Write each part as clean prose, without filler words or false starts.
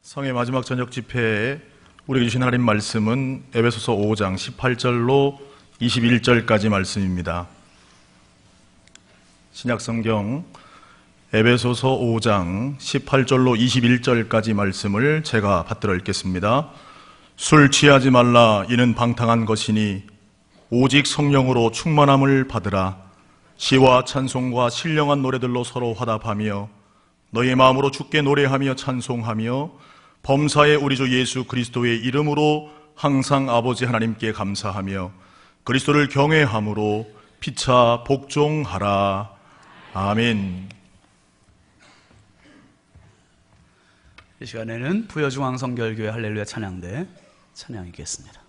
성의 마지막 저녁 집회에 우리에게 주신 하나님 말씀은 에베소서 5장 18절로 21절까지 말씀입니다. 신약성경 에베소서 5장 18절로 21절까지 말씀을 제가 받들어 읽겠습니다. 술 취하지 말라. 이는 방탕한 것이니 오직 성령으로 충만함을 받으라. 시와 찬송과 신령한 노래들로 서로 화답하며 너희의 마음으로 주께 노래하며 찬송하며 범사의 우리 주 예수 그리스도의 이름으로 항상 아버지 하나님께 감사하며 그리스도를 경외함으로 피차 복종하라. 아멘. 이 시간에는 부여중앙성결교회 할렐루야 찬양대 찬양 읽겠습니다.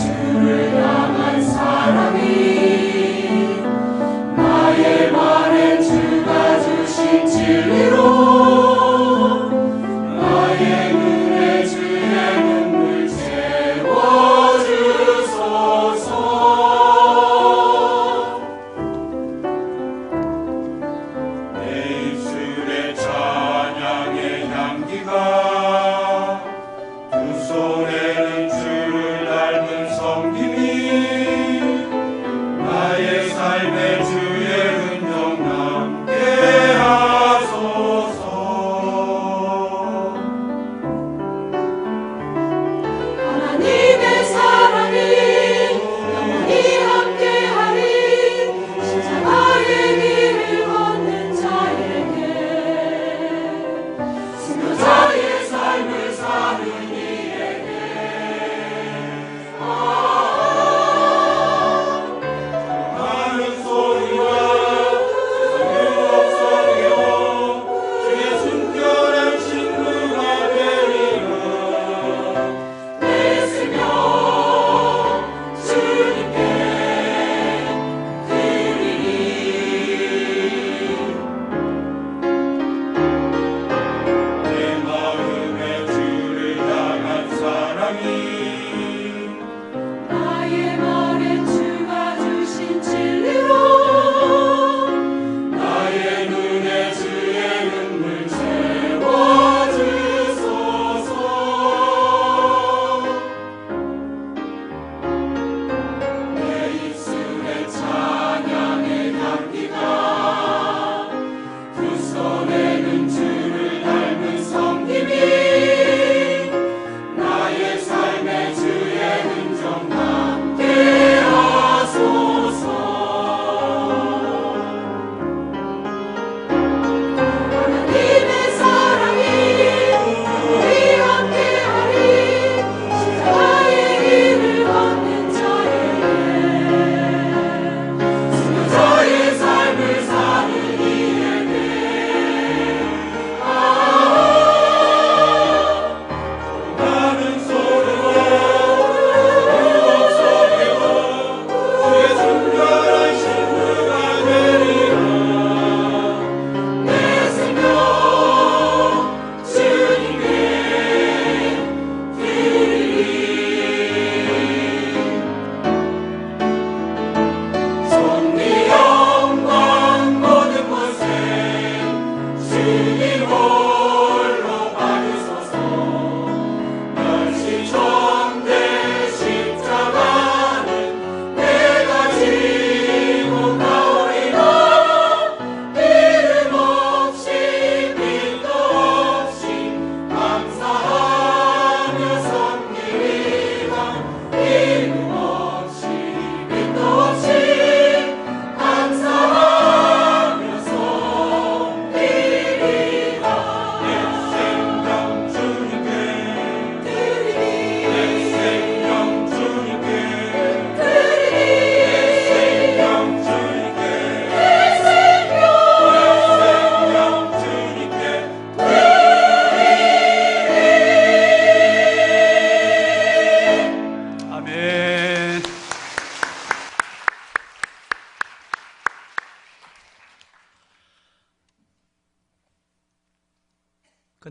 주를 향하여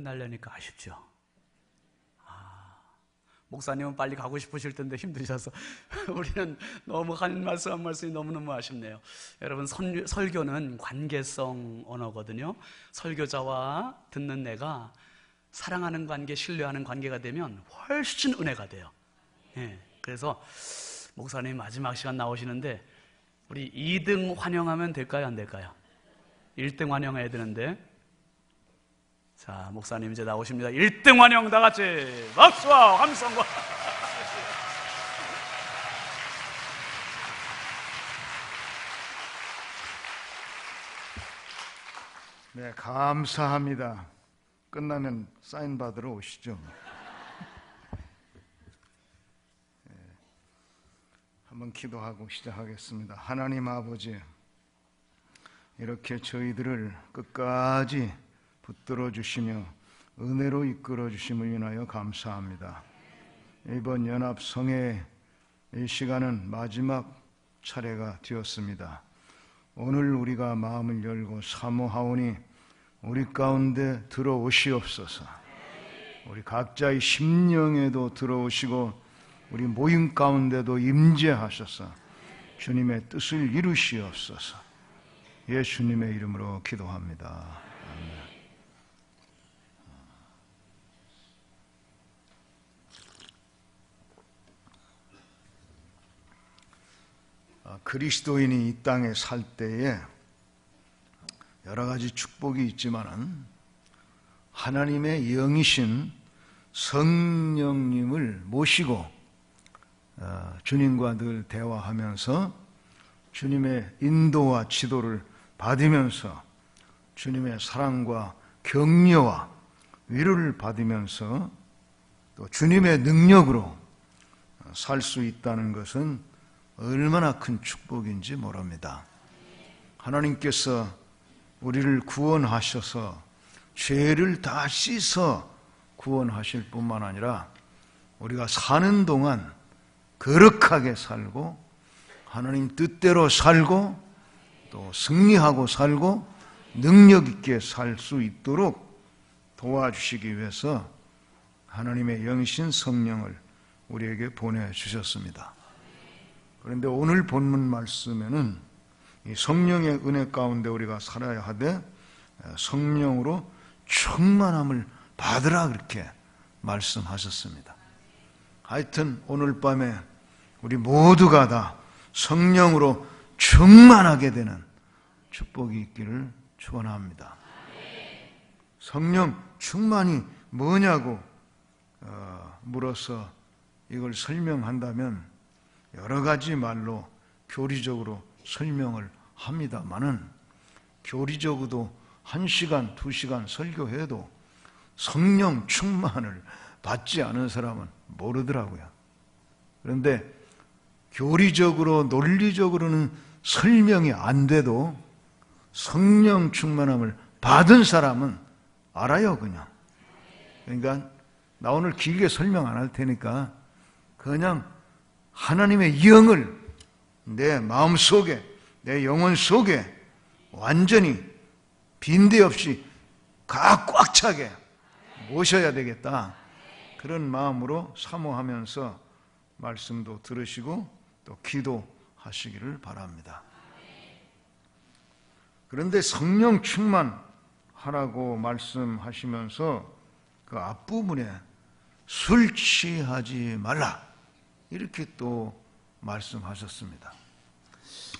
끝나려니까 아쉽죠. 목사님은 빨리 가고 싶으실 텐데 힘드셔서 우리는 너무 한 말씀 한 말씀이 너무너무 아쉽네요. 여러분, 설교는 관계성 언어거든요. 설교자와 듣는 내가 사랑하는 관계, 신뢰하는 관계가 되면 훨씬 은혜가 돼요. 그래서 목사님 마지막 시간 나오시는데 우리 2등 환영하면 될까요, 안 될까요? 1등 환영해야 되는데, 자, 목사님 이제 나오십니다. 1등 환영 다 같이 박수와 함성과. 네, 감사합니다. 끝나면 사인 받으러 오시죠. 네, 한번 기도하고 시작하겠습니다. 하나님 아버지, 이렇게 저희들을 끝까지 붙들어 주시며 은혜로 이끌어 주심을 인하여 감사합니다. 이번 연합성회 이 시간은 마지막 차례가 되었습니다. 오늘 우리가 마음을 열고 사모하오니 우리 가운데 들어오시옵소서. 우리 각자의 심령에도 들어오시고 우리 모임 가운데도 임재하셔서 주님의 뜻을 이루시옵소서. 예수님의 이름으로 기도합니다. 아멘. 그리스도인이 이 땅에 살 때에 여러 가지 축복이 있지만은 하나님의 영이신 성령님을 모시고 주님과 늘 대화하면서 주님의 인도와 지도를 받으면서 주님의 사랑과 격려와 위로를 받으면서 또 주님의 능력으로 살 수 있다는 것은 얼마나 큰 축복인지 모릅니다. 하나님께서 우리를 구원하셔서 죄를 다 씻어 구원하실 뿐만 아니라 우리가 사는 동안 거룩하게 살고 하나님 뜻대로 살고 또 승리하고 살고 능력 있게 살 수 있도록 도와주시기 위해서 하나님의 영이신 성령을 우리에게 보내주셨습니다. 그런데 오늘 본문 말씀에는 이 성령의 은혜 가운데 우리가 살아야 하되 성령으로 충만함을 받으라 그렇게 말씀하셨습니다. 하여튼 오늘 밤에 우리 모두가 다 성령으로 충만하게 되는 축복이 있기를 축원합니다. 성령 충만이 뭐냐고 물어서 이걸 설명한다면 여러 가지 말로 교리적으로 설명을 합니다마는 교리적으로도 1시간, 2시간 설교해도 성령 충만을 받지 않은 사람은 모르더라고요. 그런데 교리적으로 논리적으로는 설명이 안 돼도 성령 충만함을 받은 사람은 알아요, 그냥. 그러니까 나 오늘 길게 설명 안 할 테니까 그냥 하나님의 영을 내 마음속에, 내 영혼 속에 완전히 빈대없이 꽉 차게 모셔야 되겠다. 그런 마음으로 사모하면서 말씀도 들으시고 또 기도하시기를 바랍니다. 그런데 성령 충만하라고 말씀하시면서 그 앞부분에 술 취하지 말라 이렇게 또 말씀하셨습니다.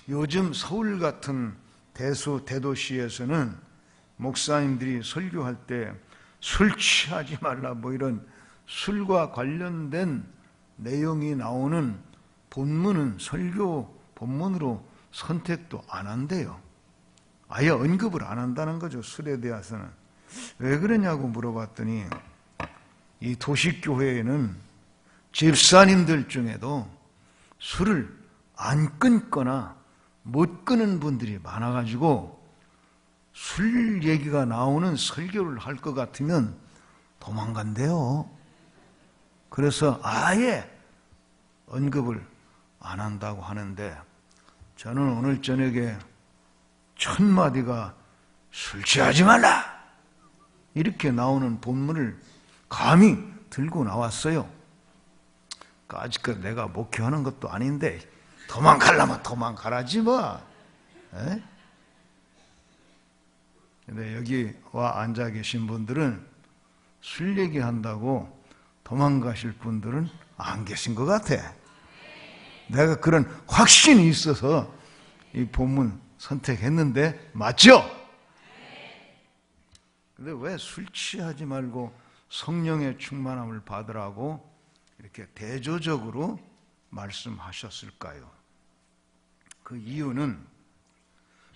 요즘 서울 같은 대도시에서는 목사님들이 설교할 때 술 취하지 말라 뭐 이런 술과 관련된 내용이 나오는 본문은 설교 본문으로 선택도 안 한대요. 아예 언급을 안 한다는 거죠. 술에 대해서는. 왜 그러냐고 물어봤더니 이 도시교회에는 집사님들 중에도 술을 안 끊거나 못 끊은 분들이 많아가지고 술 얘기가 나오는 설교를 할 것 같으면 도망간대요. 그래서 아예 언급을 안 한다고 하는데 저는 오늘 저녁에 첫 마디가 술 취하지 말라 이렇게 나오는 본문을 감히 들고 나왔어요. 아직까지 내가 목회하는 것도 아닌데 도망가려면 도망가라지 뭐. 근데 여기 와 앉아 계신 분들은 술 얘기한다고 도망가실 분들은 안 계신 것 같아. 내가 그런 확신이 있어서 이 본문 선택했는데 맞죠? 근데 왜 술 취하지 말고 성령의 충만함을 받으라고 이렇게 대조적으로 말씀하셨을까요? 그 이유는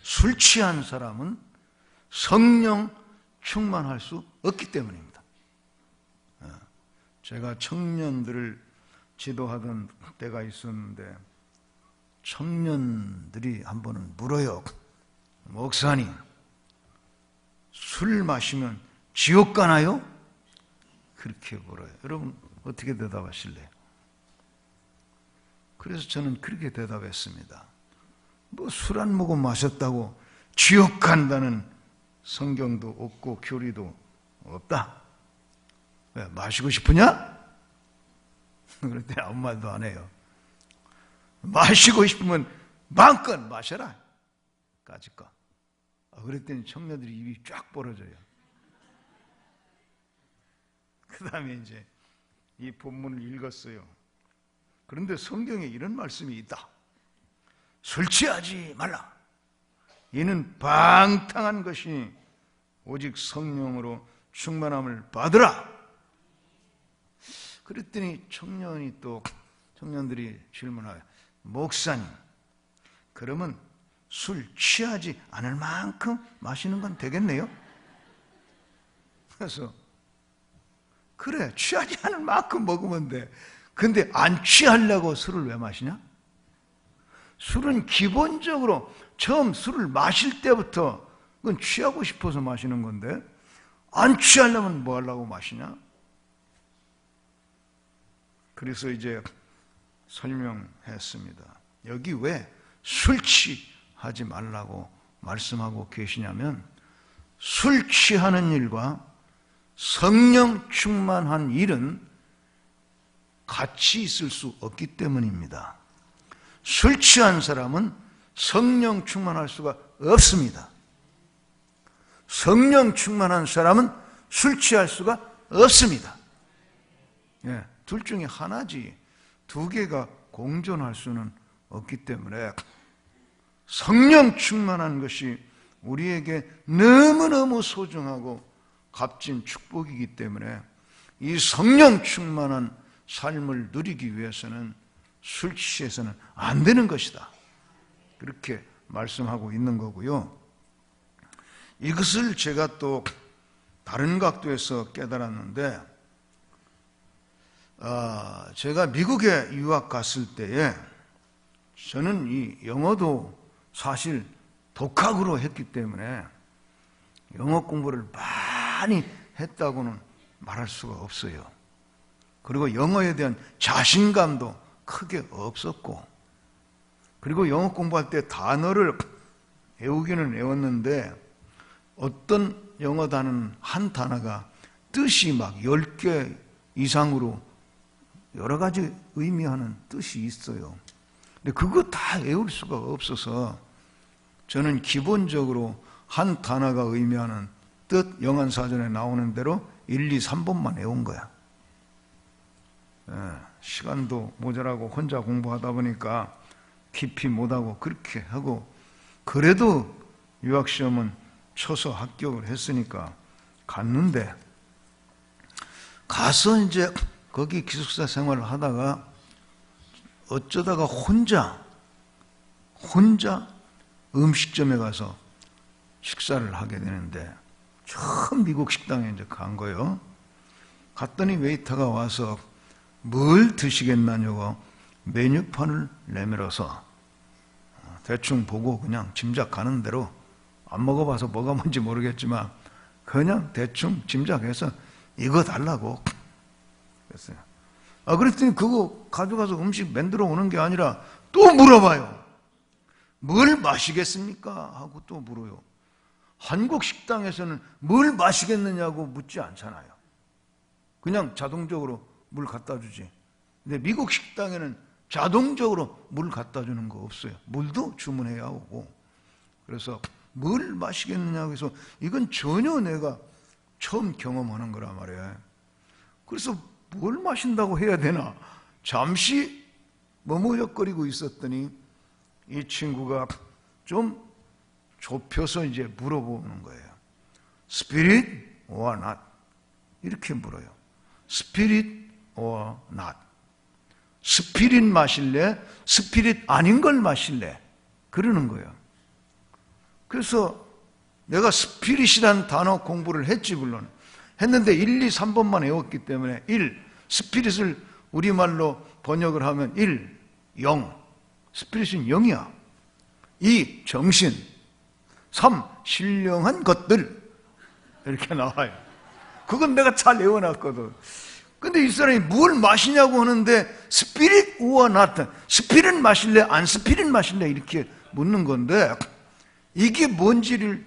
술 취한 사람은 성령 충만할 수 없기 때문입니다. 제가 청년들을 지도하던 때가 있었는데 청년들이 한 번은 물어요. 목사님, 술 마시면 지옥 가나요? 그렇게 물어요. 여러분 어떻게 대답하실래요? 그래서 저는 그렇게 대답했습니다. 뭐 술 한 모금 마셨다고 지옥 간다는 성경도 없고 교리도 없다. 왜 마시고 싶으냐? 그랬더니 아무 말도 안 해요. 마시고 싶으면 마음껏 마셔라. 까짓거. 그랬더니 청년들이 입이 쫙 벌어져요. 그 다음에 이제 이 본문을 읽었어요. 그런데 성경에 이런 말씀이 있다. 술 취하지 말라. 이는 방탕한 것이니 오직 성령으로 충만함을 받으라. 그랬더니 청년들이 질문하여 목사님, 그러면 술 취하지 않을 만큼 마시는 건 되겠네요? 그래서 그래, 취하지 않을 만큼 먹으면 돼. 근데 안 취하려고 술을 왜 마시냐? 술은 기본적으로 처음 술을 마실 때부터 그건 취하고 싶어서 마시는 건데 안 취하려면 뭐 하려고 마시냐? 그래서 이제 설명했습니다. 여기 왜 술 취하지 말라고 말씀하고 계시냐면 술 취하는 일과 성령 충만한 일은 같이 있을 수 없기 때문입니다. 술 취한 사람은 성령 충만할 수가 없습니다. 성령 충만한 사람은 술 취할 수가 없습니다. 둘 중에 하나지 두 개가 공존할 수는 없기 때문에 성령 충만한 것이 우리에게 너무너무 소중하고 값진 축복이기 때문에 이 성령 충만한 삶을 누리기 위해서는 술 취해서는 안 되는 것이다. 그렇게 말씀하고 있는 거고요. 이것을 제가 또 다른 각도에서 깨달았는데 제가 미국에 유학 갔을 때에 저는 이 영어도 사실 독학으로 했기 때문에 영어 공부를 많이 했다고는 말할 수가 없어요. 그리고 영어에 대한 자신감도 크게 없었고, 그리고 영어 공부할 때 단어를 외우기는 외웠는데 어떤 영어 단어는 한 단어가 뜻이 막 10개 이상으로 여러 가지 의미하는 뜻이 있어요. 근데 그거 다 외울 수가 없어서 저는 기본적으로 한 단어가 의미하는 뜻 영어사전에 나오는 대로 1, 2, 3번만 외운 거야. 시간도 모자라고 혼자 공부하다 보니까 깊이 못하고 그렇게 하고, 그래도 유학시험은 쳐서 합격을 했으니까 갔는데, 가서 이제 거기 기숙사 생활을 하다가 어쩌다가 혼자 음식점에 가서 식사를 하게 되는데, 처음 미국 식당에 이제 간 거예요. 갔더니 웨이터가 와서 뭘 드시겠나냐고 메뉴판을 내밀어서 대충 보고 그냥 짐작가는 대로, 안 먹어봐서 뭐가 뭔지 모르겠지만 그냥 대충 짐작해서 이거 달라고 그랬어요. 그랬더니 그거 가져가서 음식 만들어 오는 게 아니라 또 물어봐요. 뭘 마시겠습니까? 하고 또 물어요. 한국 식당에서는 뭘 마시겠느냐고 묻지 않잖아요. 그냥 자동적으로 물 갖다 주지. 근데 미국 식당에는 자동적으로 물 갖다 주는 거 없어요. 물도 주문해야 오고. 그래서 뭘 마시겠느냐고 해서 이건 전혀 내가 처음 경험하는 거란 말이에요. 그래서 뭘 마신다고 해야 되나? 잠시 머뭇거리고 있었더니 이 친구가 좀 좁혀서 이제 물어보는 거예요. Spirit or not? 이렇게 물어요. Spirit or not? 스피릿 마실래? 스피릿 아닌 걸 마실래? 그러는 거예요. 그래서 내가 스피릿이라는 단어 공부를 했지 물론. 했는데 1, 2, 3번만 외웠기 때문에 1. 스피릿을 우리말로 번역을 하면 1. 영. 스피릿은 영이야. 2. 정신. 3. 신령한 것들. 이렇게 나와요. 그건 내가 잘 외워놨거든. 근데 이 사람이 뭘 마시냐고 하는데 스피릿 우와 나타. 스피릿 마실래? 안 스피릿 마실래? 이렇게 묻는 건데 이게 뭔지를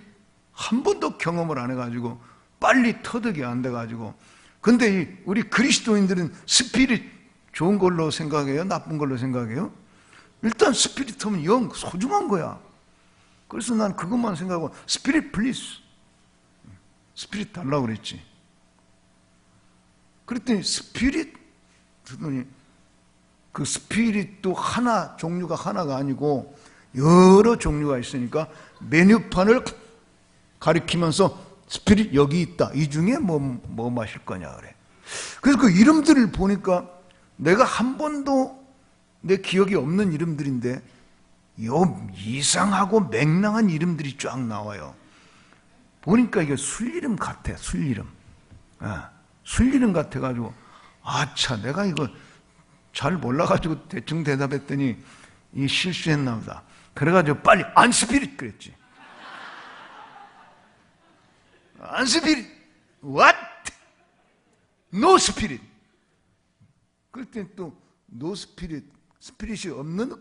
한 번도 경험을 안 해가지고 빨리 터득이 안 돼가지고 근데 우리 그리스도인들은 스피릿 좋은 걸로 생각해요? 나쁜 걸로 생각해요? 일단 스피릿 하면 영 소중한 거야. 그래서 난 그것만 생각하고 스피릿 플리즈 스피릿 달라고 그랬지. 그랬더니 스피릿 그랬더니 그 스피릿도 하나 종류가 하나가 아니고 여러 종류가 있으니까 메뉴판을 가리키면서 스피릿 여기 있다. 이 중에 뭐 마실 거냐 그래. 그래서 그 이름들을 보니까 내가 한 번도 내 기억이 없는 이름들인데 요 이상하고 맹랑한 이름들이 쫙 나와요. 보니까 이게 술 이름 같아. 술 이름. 술 이름 같아가지고 아차 내가 이거 잘 몰라가지고 대충 대답했더니 이 실수했나 보다. 그래가지고 빨리 안스피릿 그랬지. 안스피릿 what? no spirit. 그랬더니 또 no spirit 스피릿이 없는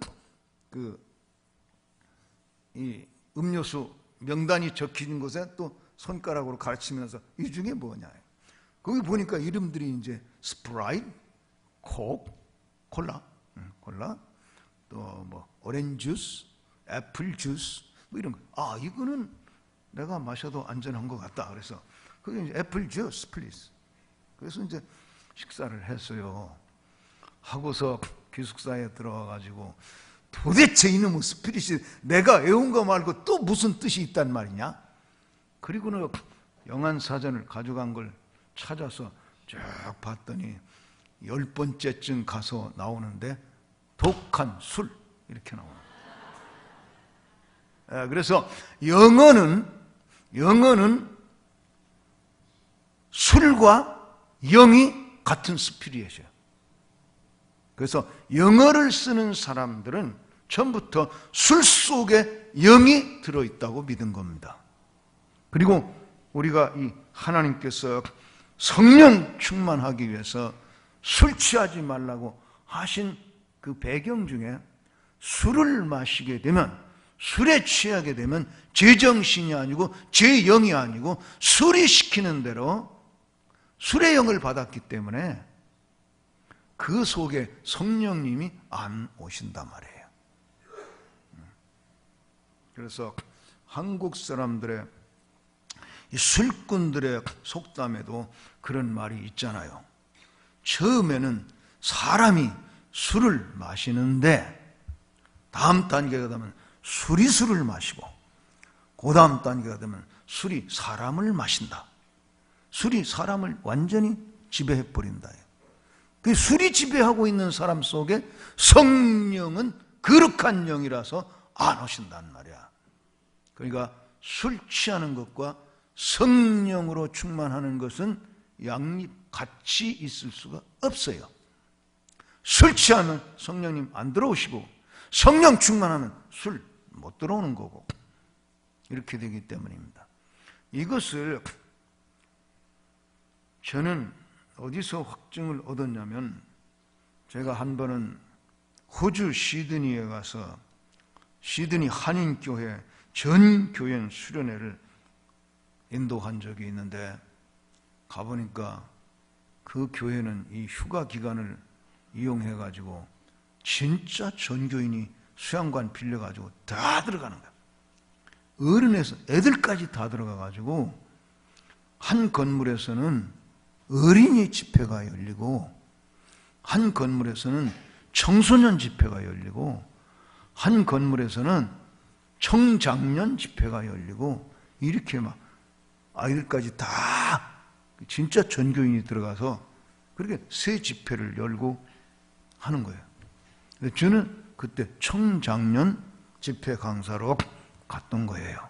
이 음료수 명단이 적힌 곳에 또 손가락으로 가르치면서 이 중에 뭐냐. 거기 보니까 이름들이 이제 스프라이트, 콕, 콜라, 또 뭐 오렌지 주스, 애플 주스 뭐 이런 거. 아 이거는 내가 마셔도 안전한 것 같다. 그래서 그게 이제 애플 주스 플리즈. 그래서 이제 식사를 했어요. 하고서 기숙사에 들어와가지고 도대체 이놈의 스피릿이 내가 외운 거 말고 또 무슨 뜻이 있단 말이냐? 그리고는 영안사전을 가져간 걸 찾아서 쭉 봤더니 10번째쯤 가서 나오는데 독한 술 이렇게 나와요. 그래서 영어는 술과 영이 같은 스피릿이에요. 그래서 영어를 쓰는 사람들은 처음부터 술 속에 영이 들어있다고 믿은 겁니다. 그리고 우리가 이 하나님께서 성령 충만하기 위해서 술 취하지 말라고 하신 그 배경 중에 술을 마시게 되면 술에 취하게 되면 제정신이 아니고 제영이 아니고 술이 시키는 대로 술의 영을 받았기 때문에 그 속에 성령님이 안 오신단 말이에요. 그래서 한국 사람들의 이 술꾼들의 속담에도 그런 말이 있잖아요. 처음에는 사람이 술을 마시는데 다음 단계가 되면 술이 술을 마시고 그 다음 단계가 되면 술이 사람을 마신다. 술이 사람을 완전히 지배해버린다. 그 술이 지배하고 있는 사람 속에 성령은 거룩한 영이라서 안 오신단 말이야. 그러니까 술 취하는 것과 성령으로 충만하는 것은 양립 같이 있을 수가 없어요. 술 취하면 성령님 안 들어오시고 성령 충만하면 술 못 들어오는 거고 이렇게 되기 때문입니다. 이것을 저는 어디서 확증을 얻었냐면 제가 한 번은 호주 시드니에 가서 시드니 한인교회 전 교연 수련회를 인도한 적이 있는데 가보니까 그 교회는 이 휴가 기간을 이용해 가지고 진짜 전교인이 수양관 빌려 가지고 다 들어가는 거야. 어른에서 애들까지 다 들어가 가지고 한 건물에서는 어린이 집회가 열리고 한 건물에서는 청소년 집회가 열리고 한 건물에서는 청장년 집회가 열리고 이렇게 막 아이들까지 다 진짜 전교인이 들어가서 그렇게 새 집회를 열고 하는 거예요. 저는 그때 청장년 집회 강사로 갔던 거예요.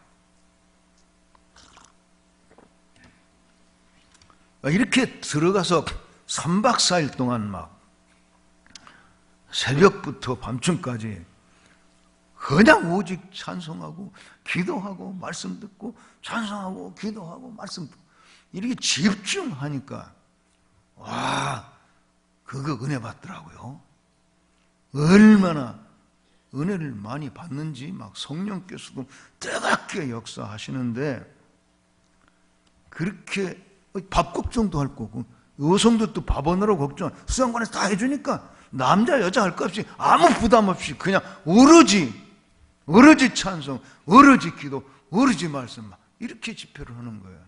이렇게 들어가서 3박 4일 동안 막 새벽부터 밤중까지 그냥 오직 찬송하고 기도하고 말씀 듣고 찬송하고 기도하고 말씀 듣고 이렇게 집중하니까 와, 그거 은혜 받더라고요. 얼마나 은혜를 많이 받는지 막 성령께서도 뜨겁게 역사하시는데 그렇게 밥 걱정도 할 거고 여성들도 밥 오느라고 걱정 수양관에서 다 해주니까 남자 여자 할 것 없이 아무 부담 없이 그냥 오로지 찬송, 오로지 기도, 오로지 말씀 막 이렇게 집회를 하는 거예요.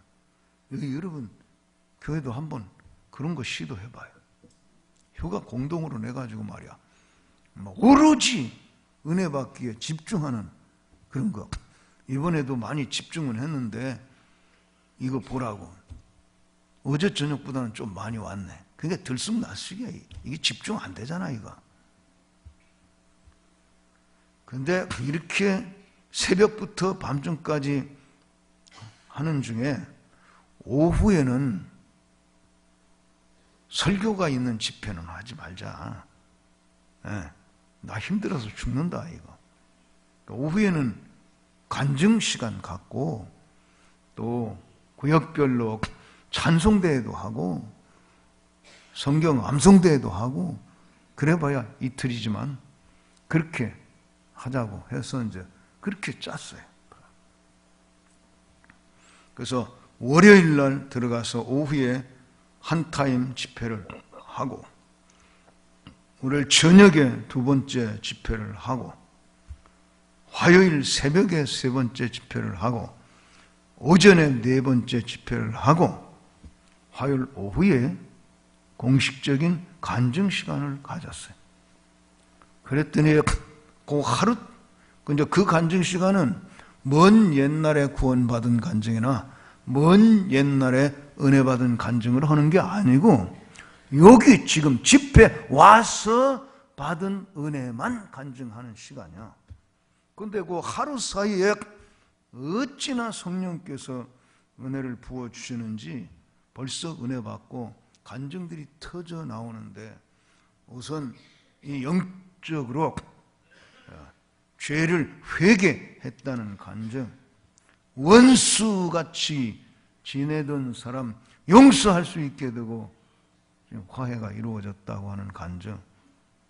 여러분 교회도 한번 그런 거 시도해봐요. 휴가 공동으로 내가지고 말이야 오로지 은혜 받기에 집중하는 그런 거. 이번에도 많이 집중은 했는데 이거 보라고 어제 저녁보다는 좀 많이 왔네. 그게 들쑥날쑥이야. 이게 집중 안 되잖아 이거. 근데 이렇게 새벽부터 밤중까지 하는 중에 오후에는 설교가 있는 집회는 하지 말자. 나 힘들어서 죽는다 이거. 오후에는 간증 시간 갖고 또 구역별로 찬송대회도 하고 성경 암송대회도 하고 그래봐야 이틀이지만 그렇게 하자고 해서 이제 그렇게 짰어요. 그래서 월요일 날 들어가서 오후에 한 타임 집회를 하고 오늘 저녁에 두 번째 집회를 하고 화요일 새벽에 세 번째 집회를 하고 오전에 네 번째 집회를 하고 화요일 오후에 공식적인 간증 시간을 가졌어요. 그랬더니 그 하루 근데 그 간증 시간은 먼 옛날에 구원받은 간증이나 먼 옛날에 은혜 받은 간증을 하는 게 아니고 여기 지금 집회 와서 받은 은혜만 간증하는 시간이야. 근데 그 하루 사이에 어찌나 성령께서 은혜를 부어주시는지 벌써 은혜 받고 간증들이 터져 나오는데 우선 이 영적으로 죄를 회개했다는 간증, 원수같이 지내던 사람 용서할 수 있게 되고 화해가 이루어졌다고 하는 간증,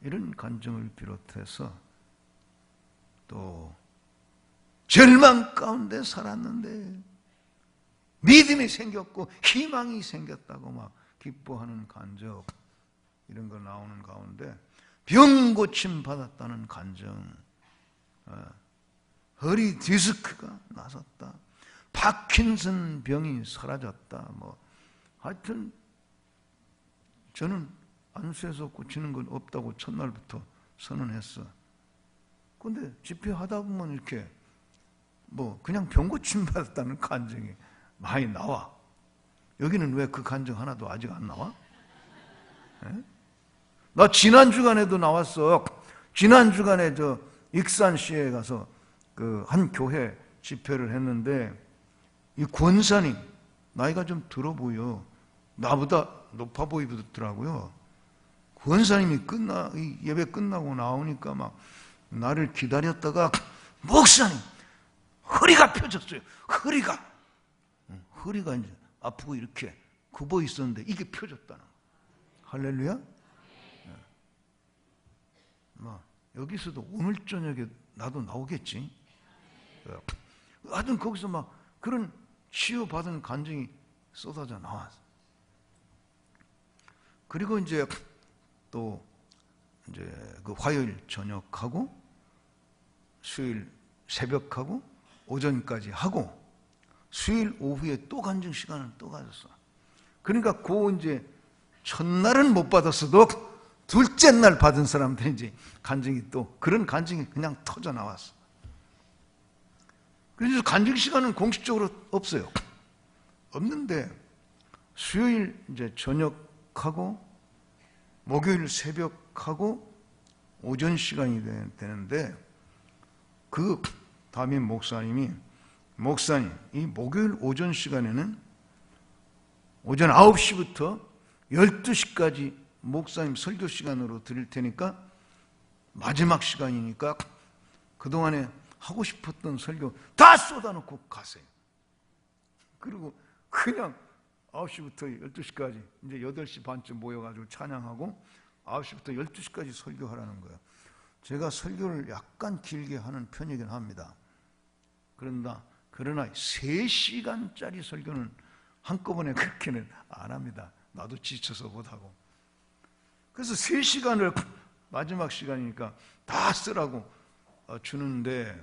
이런 간증을 비롯해서 또 절망 가운데 살았는데 믿음이 생겼고 희망이 생겼다고 막 기뻐하는 간증, 이런 거 나오는 가운데 병 고침 받았다는 간증, 허리 디스크가 나섰다, 파킨슨 병이 사라졌다, 뭐 하여튼 저는 안수해서 고치는 건 없다고 첫날부터 선언했어. 근데 집회하다 보면 이렇게 뭐 그냥 병 고침 받았다는 간증이 많이 나와. 여기는 왜 그 간증 하나도 아직 안 나와? 나 지난 주간에도 나왔어. 지난 주간에 저 익산시에 가서 그 한 교회 집회를 했는데 이 권사님 나이가 좀 들어 보여. 나보다 높아 보이더라고요. 권사님이 이 예배 끝나고 나오니까 막 나를 기다렸다가 목사님 허리가 펴졌어요. 허리가 이제 아프고 이렇게 굽어 있었는데 이게 펴졌다는 거예요. 할렐루야. 여기서도 오늘 저녁에 나도 나오겠지. 하여튼 거기서 막 그런 치유받은 간증이 쏟아져 나왔어. 그리고 이제 또 이제 그 화요일 저녁하고 수요일 새벽하고 오전까지 하고 수요일 오후에 또 간증 시간을 또 가졌어. 그러니까 그 이제 첫날은 못 받았어도 둘째 날 받은 사람들이 이제 간증이 또 그런 간증이 그냥 터져 나왔어. 그래서 간증 시간은 공식적으로 없어요. 없는데 수요일 이제 저녁하고 목요일 새벽하고 오전 시간이 되는데 그 담임 목사님 이 목요일 오전 시간에는 오전 9시부터 12시까지 목사님 설교 시간으로 드릴 테니까 마지막 시간이니까 그동안에 하고 싶었던 설교 다 쏟아놓고 가세요. 그리고 그냥 9시부터 12시까지 이제 8시 반쯤 모여가지고 찬양하고 9시부터 12시까지 설교하라는 거예요. 제가 설교를 약간 길게 하는 편이긴 합니다. 그러나 3시간짜리 설교는 한꺼번에 그렇게는 안 합니다. 나도 지쳐서 못하고. 그래서 3시간을 마지막 시간이니까 다 쓰라고 주는데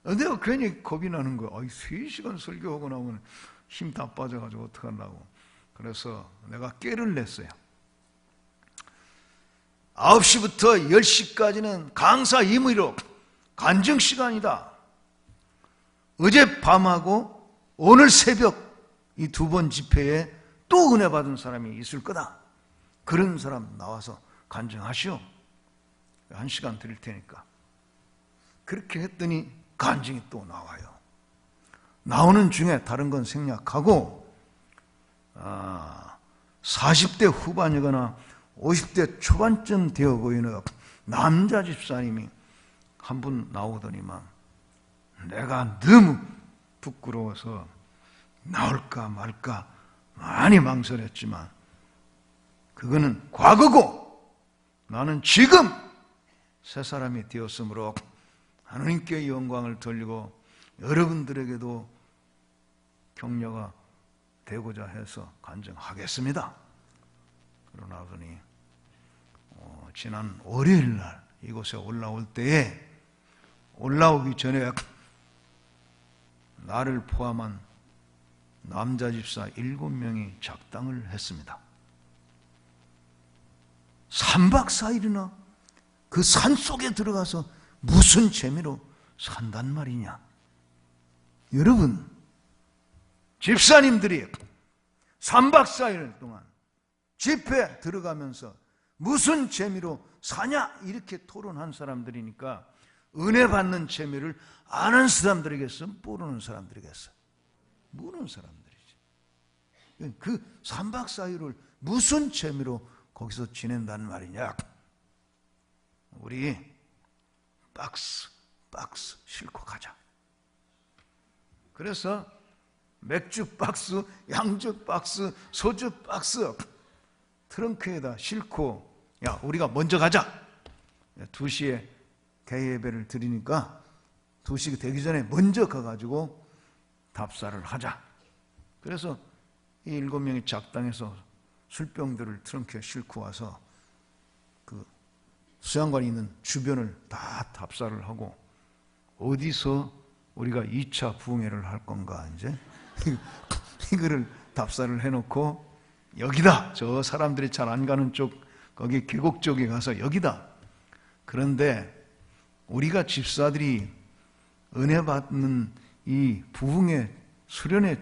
내가 괜히 겁이 나는 거야. 3시간 설교하고 나오면 힘 다 빠져가지고 어떡하려고. 그래서 내가 깨를 냈어요. 9시부터 10시까지는 강사 임의로 간증 시간이다. 어젯밤하고 오늘 새벽 이 2번 집회에 또 은혜 받은 사람이 있을 거다. 그런 사람 나와서 간증하시오. 1시간 드릴 테니까. 그렇게 했더니 간증이 또 나와요. 나오는 중에 다른 건 생략하고 40대 후반이거나 50대 초반쯤 되어 보이는 남자 집사님이 한 분 나오더니만 내가 너무 부끄러워서 나올까 말까 많이 망설였지만 그거는 과거고 나는 지금 새 사람이 되었으므로 하나님께 영광을 돌리고 여러분들에게도 격려가 되고자 해서 간증하겠습니다. 그러나 보니 지난 월요일 날 이곳에 올라올 때에 올라오기 전에 나를 포함한 남자 집사 7명이 작당을 했습니다. 3박 4일이나 그 산속에 들어가서 무슨 재미로 산단 말이냐. 여러분, 집사님들이 3박 4일 동안 집회 들어가면서 무슨 재미로 사냐 이렇게 토론한 사람들이니까 은혜 받는 재미를 아는 사람들에게서 모르는 사람들에게서 모르는 사람들이지. 그 3박 4일을 무슨 재미로 거기서 지낸다는 말이냐. 우리 박스 싣고 가자. 그래서 맥주 박스, 양주 박스, 소주 박스 트렁크에다 싣고 야 우리가 먼저 가자. 2시에 개회 예배를 드리니까 2시 되기 전에 먼저 가가지고 답사를 하자. 그래서 이 7명이 작당해서 술병들을 트렁크에 싣고 와서 그 수양관이 있는 주변을 다 답사를 하고 어디서 우리가 2차 부흥회를 할 건가 이제 이거를 답사를 해놓고 여기다. 저 사람들이 잘 안 가는 쪽 거기 계곡 쪽에 가서 여기다. 그런데 우리가 집사들이 은혜 받는 이 부흥회 수련회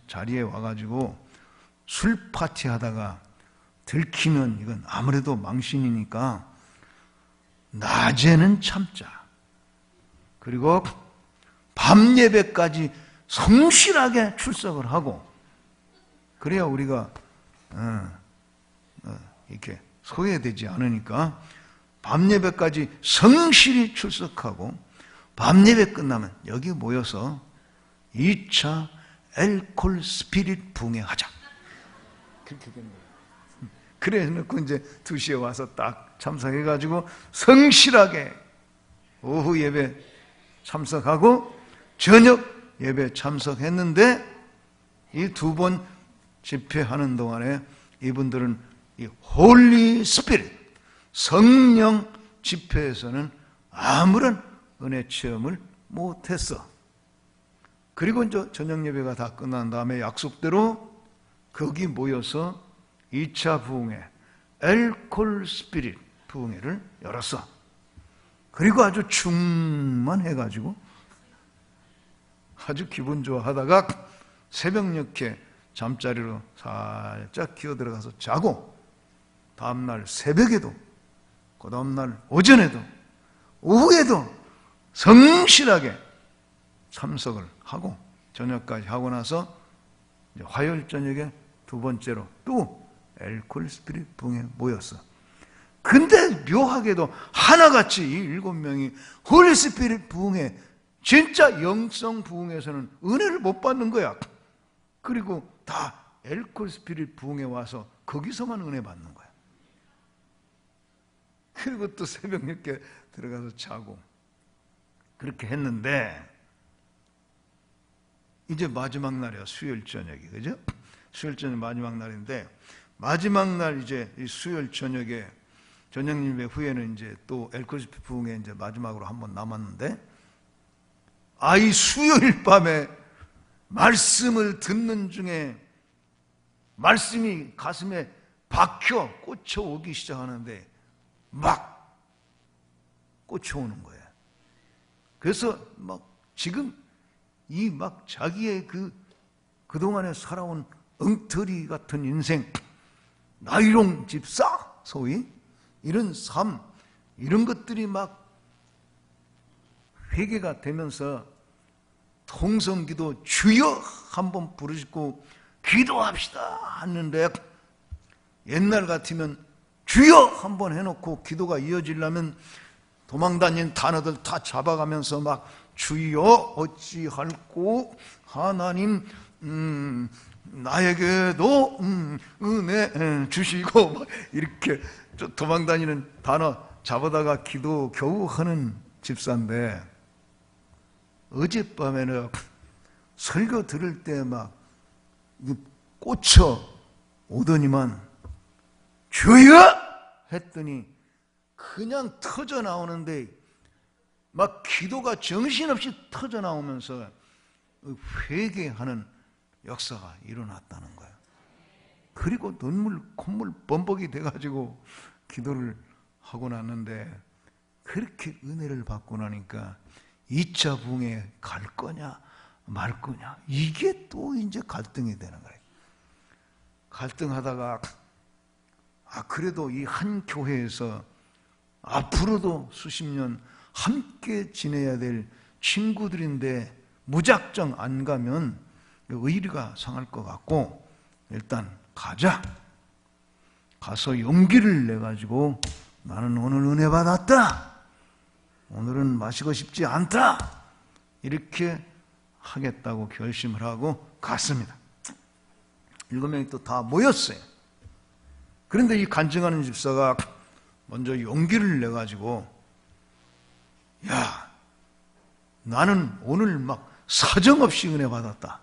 자리에 와가지고 술 파티 하다가 들키면 이건 아무래도 망신이니까 낮에는 참자. 그리고 밤 예배까지 성실하게 출석을 하고 그래야 우리가 이렇게 소외되지 않으니까 밤 예배까지 성실히 출석하고 밤 예배 끝나면 여기 모여서 2차 엘콜 스피릿 부흥회하자. 그렇게 된 거예요. 그래 놓고 이제 2시에 와서 딱 참석해가지고 성실하게 오후 예배 참석하고 저녁 예배 참석했는데 이 두 번 집회하는 동안에 이분들은 이 홀리 스피릿, 성령 집회에서는 아무런 은혜 체험을 못했어. 그리고 이제 저녁 예배가 다 끝난 다음에 약속대로 거기 모여서 2차 부흥회, 엘콜 스피릿 부흥회를 열었어. 그리고 아주 충만해가지고 아주 기분 좋아하다가 새벽녘에 잠자리로 살짝 기어 들어가서 자고 다음날 새벽에도 그 다음날 오전에도 오후에도 성실하게 참석을 하고 저녁까지 하고 나서 이제 화요일 저녁에 두 번째로 또 엘콜 스피릿 부흥회에 모였어. 근데 묘하게도 하나같이 이 7명이 홀리 스피릿 부흥회, 진짜 영성 부흥회에서는 은혜를 못 받는 거야. 그리고 다 엘콜 스피릿 부흥회 와서 거기서만 은혜 받는 거야. 그리고 또 새벽녘에 들어가서 자고 그렇게 했는데 이제 마지막 날이야. 수요일 저녁이, 그죠? 수요일 저녁 마지막 날인데 마지막 날 이제 이 수요일 저녁에 저녁 예배 후에는 이제 또 엘콜 스피릿 부흥회 이제 마지막으로 한 번 남았는데 이 수요일 밤에 말씀을 듣는 중에 말씀이 가슴에 박혀 꽂혀오기 시작하는데 막 꽂혀오는 거예요. 그래서 막 지금 이 막 자기의 그동안에 살아온 엉터리 같은 인생, 나이롱 집사 소위 이런 삶, 이런 것들이 막 회개가 되면서 통성기도 주여 한번 부르시고 기도합시다 하는데 옛날 같으면 주여 한번 해놓고 기도가 이어지려면 도망다닌 단어들 다 잡아가면서 막 주여 어찌할꼬 하나님 나에게도 은혜 주시고 막 이렇게 도망다니는 단어 잡아다가 기도 겨우 하는 집사인데 어젯밤에는 설교 들을 때 막 꽂혀 오더니만 주여 했더니 그냥 터져 나오는데 막 기도가 정신없이 터져 나오면서 회개하는 역사가 일어났다는 거예요. 그리고 눈물 콧물 범벅이 돼가지고 기도를 하고 났는데 그렇게 은혜를 받고 나니까 2차 부흥에 갈 거냐 말 거냐 이게 또 이제 갈등이 되는 거예요. 갈등하다가 그래도 이 한 교회에서 앞으로도 수십 년 함께 지내야 될 친구들인데 무작정 안 가면 의리가 상할 것 같고 일단 가자. 가서 용기를 내가지고 나는 오늘 은혜 받았다. 오늘은 마시고 싶지 않다. 이렇게 하겠다고 결심을 하고 갔습니다. 7명이 또 다 모였어요. 그런데 이 간증하는 집사가 먼저 용기를 내가지고 야, 나는 오늘 막 사정없이 은혜 받았다.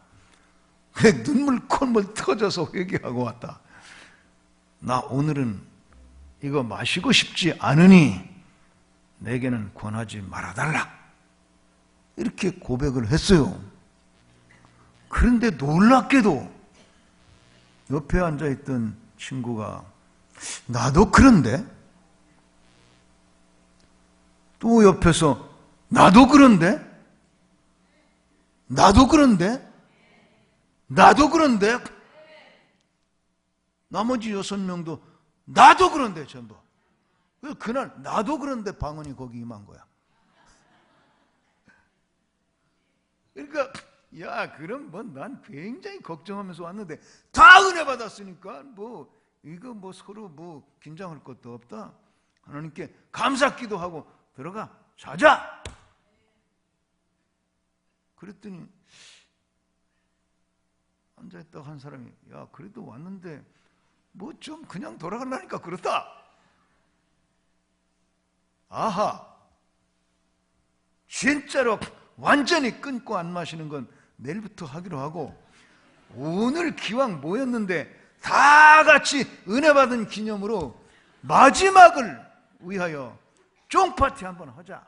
눈물 콧물 터져서 회개하고 왔다. 나 오늘은 이거 마시고 싶지 않으니 내게는 권하지 말아달라. 이렇게 고백을 했어요. 그런데 놀랍게도 옆에 앉아있던 친구가 나도 그런데? 또 옆에서 나도 그런데? 나도 그런데? 나도 그런데? 나머지 6명도 나도 그런데 전부. 그날 나도 그런데 방언이 거기 임한 거야. 그러니까 야 그럼 뭐 난 굉장히 걱정하면서 왔는데 다 은혜 받았으니까 뭐 이거 뭐 서로 뭐 긴장할 것도 없다. 하나님께 감사 기도하고 들어가 자자. 그랬더니 앉아있다가 한 사람이 야 그래도 왔는데 뭐 좀 그냥 돌아가려니까 그렇다. 아하, 진짜로 완전히 끊고 안 마시는 건 내일부터 하기로 하고 오늘 기왕 모였는데 다 같이 은혜 받은 기념으로 마지막을 위하여 쫑파티 한번 하자.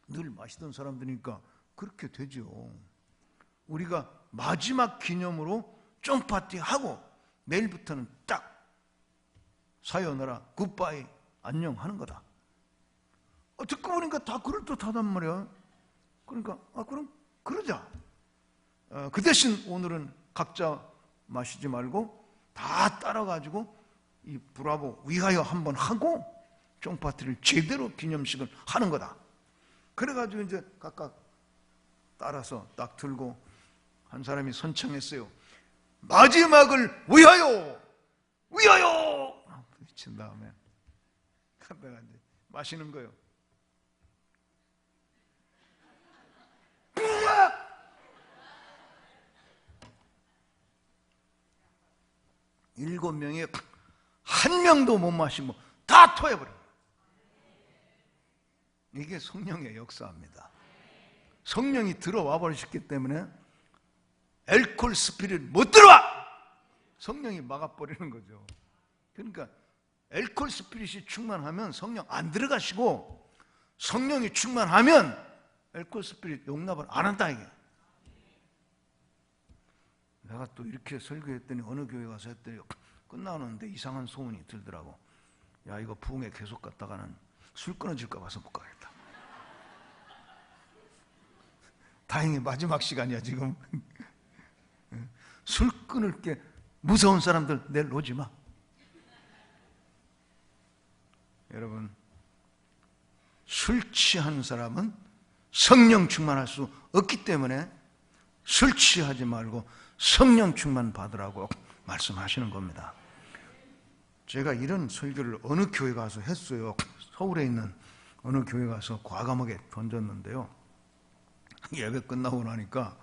늘 마시던 사람들이니까 그렇게 되죠. 우리가 마지막 기념으로 쫑파티 하고 내일부터는 딱 사요나라 굿바이 안녕 하는 거다. 듣고 보니까 다 그럴듯하단 말이야. 그러니까 그럼 그러자. 그 대신 오늘은 각자 마시지 말고 다 따라가지고 이 브라보 위하여 한번 하고 쫑파티를 제대로 기념식을 하는 거다. 그래가지고 이제 각각 따라서 딱 들고 한 사람이 선창했어요. 마지막을 위하여! 위하여! 부딪힌 다음에 갔다가 이제 마시는 거예요. 일곱 명이 한 명도 못 마시고 다 토해버려요. 이게 성령의 역사입니다. 성령이 들어와 버리셨기 때문에 알코올 스피릿 못 들어와! 성령이 막아버리는 거죠. 그러니까 알코올 스피릿이 충만하면 성령 안 들어가시고 성령이 충만하면 알코올 스피릿 용납을 안 한다 이게. 내가 또 이렇게 설교했더니 어느 교회 가서 했더니 끝나는데 이상한 소문이 들더라고. 야, 이거 부흥회 계속 갔다가는 술 끊어질까 봐서 못 가겠다. 다행히 마지막 시간이야 지금. 술 끊을 게 무서운 사람들 내일 오지 마. 여러분, 술 취한 사람은 성령 충만할 수 없기 때문에 술 취하지 말고 성령 충만 받으라고 말씀하시는 겁니다. 제가 이런 설교를 어느 교회 가서 했어요. 서울에 있는 어느 교회 가서 과감하게 던졌는데요. 예배 끝나고 나니까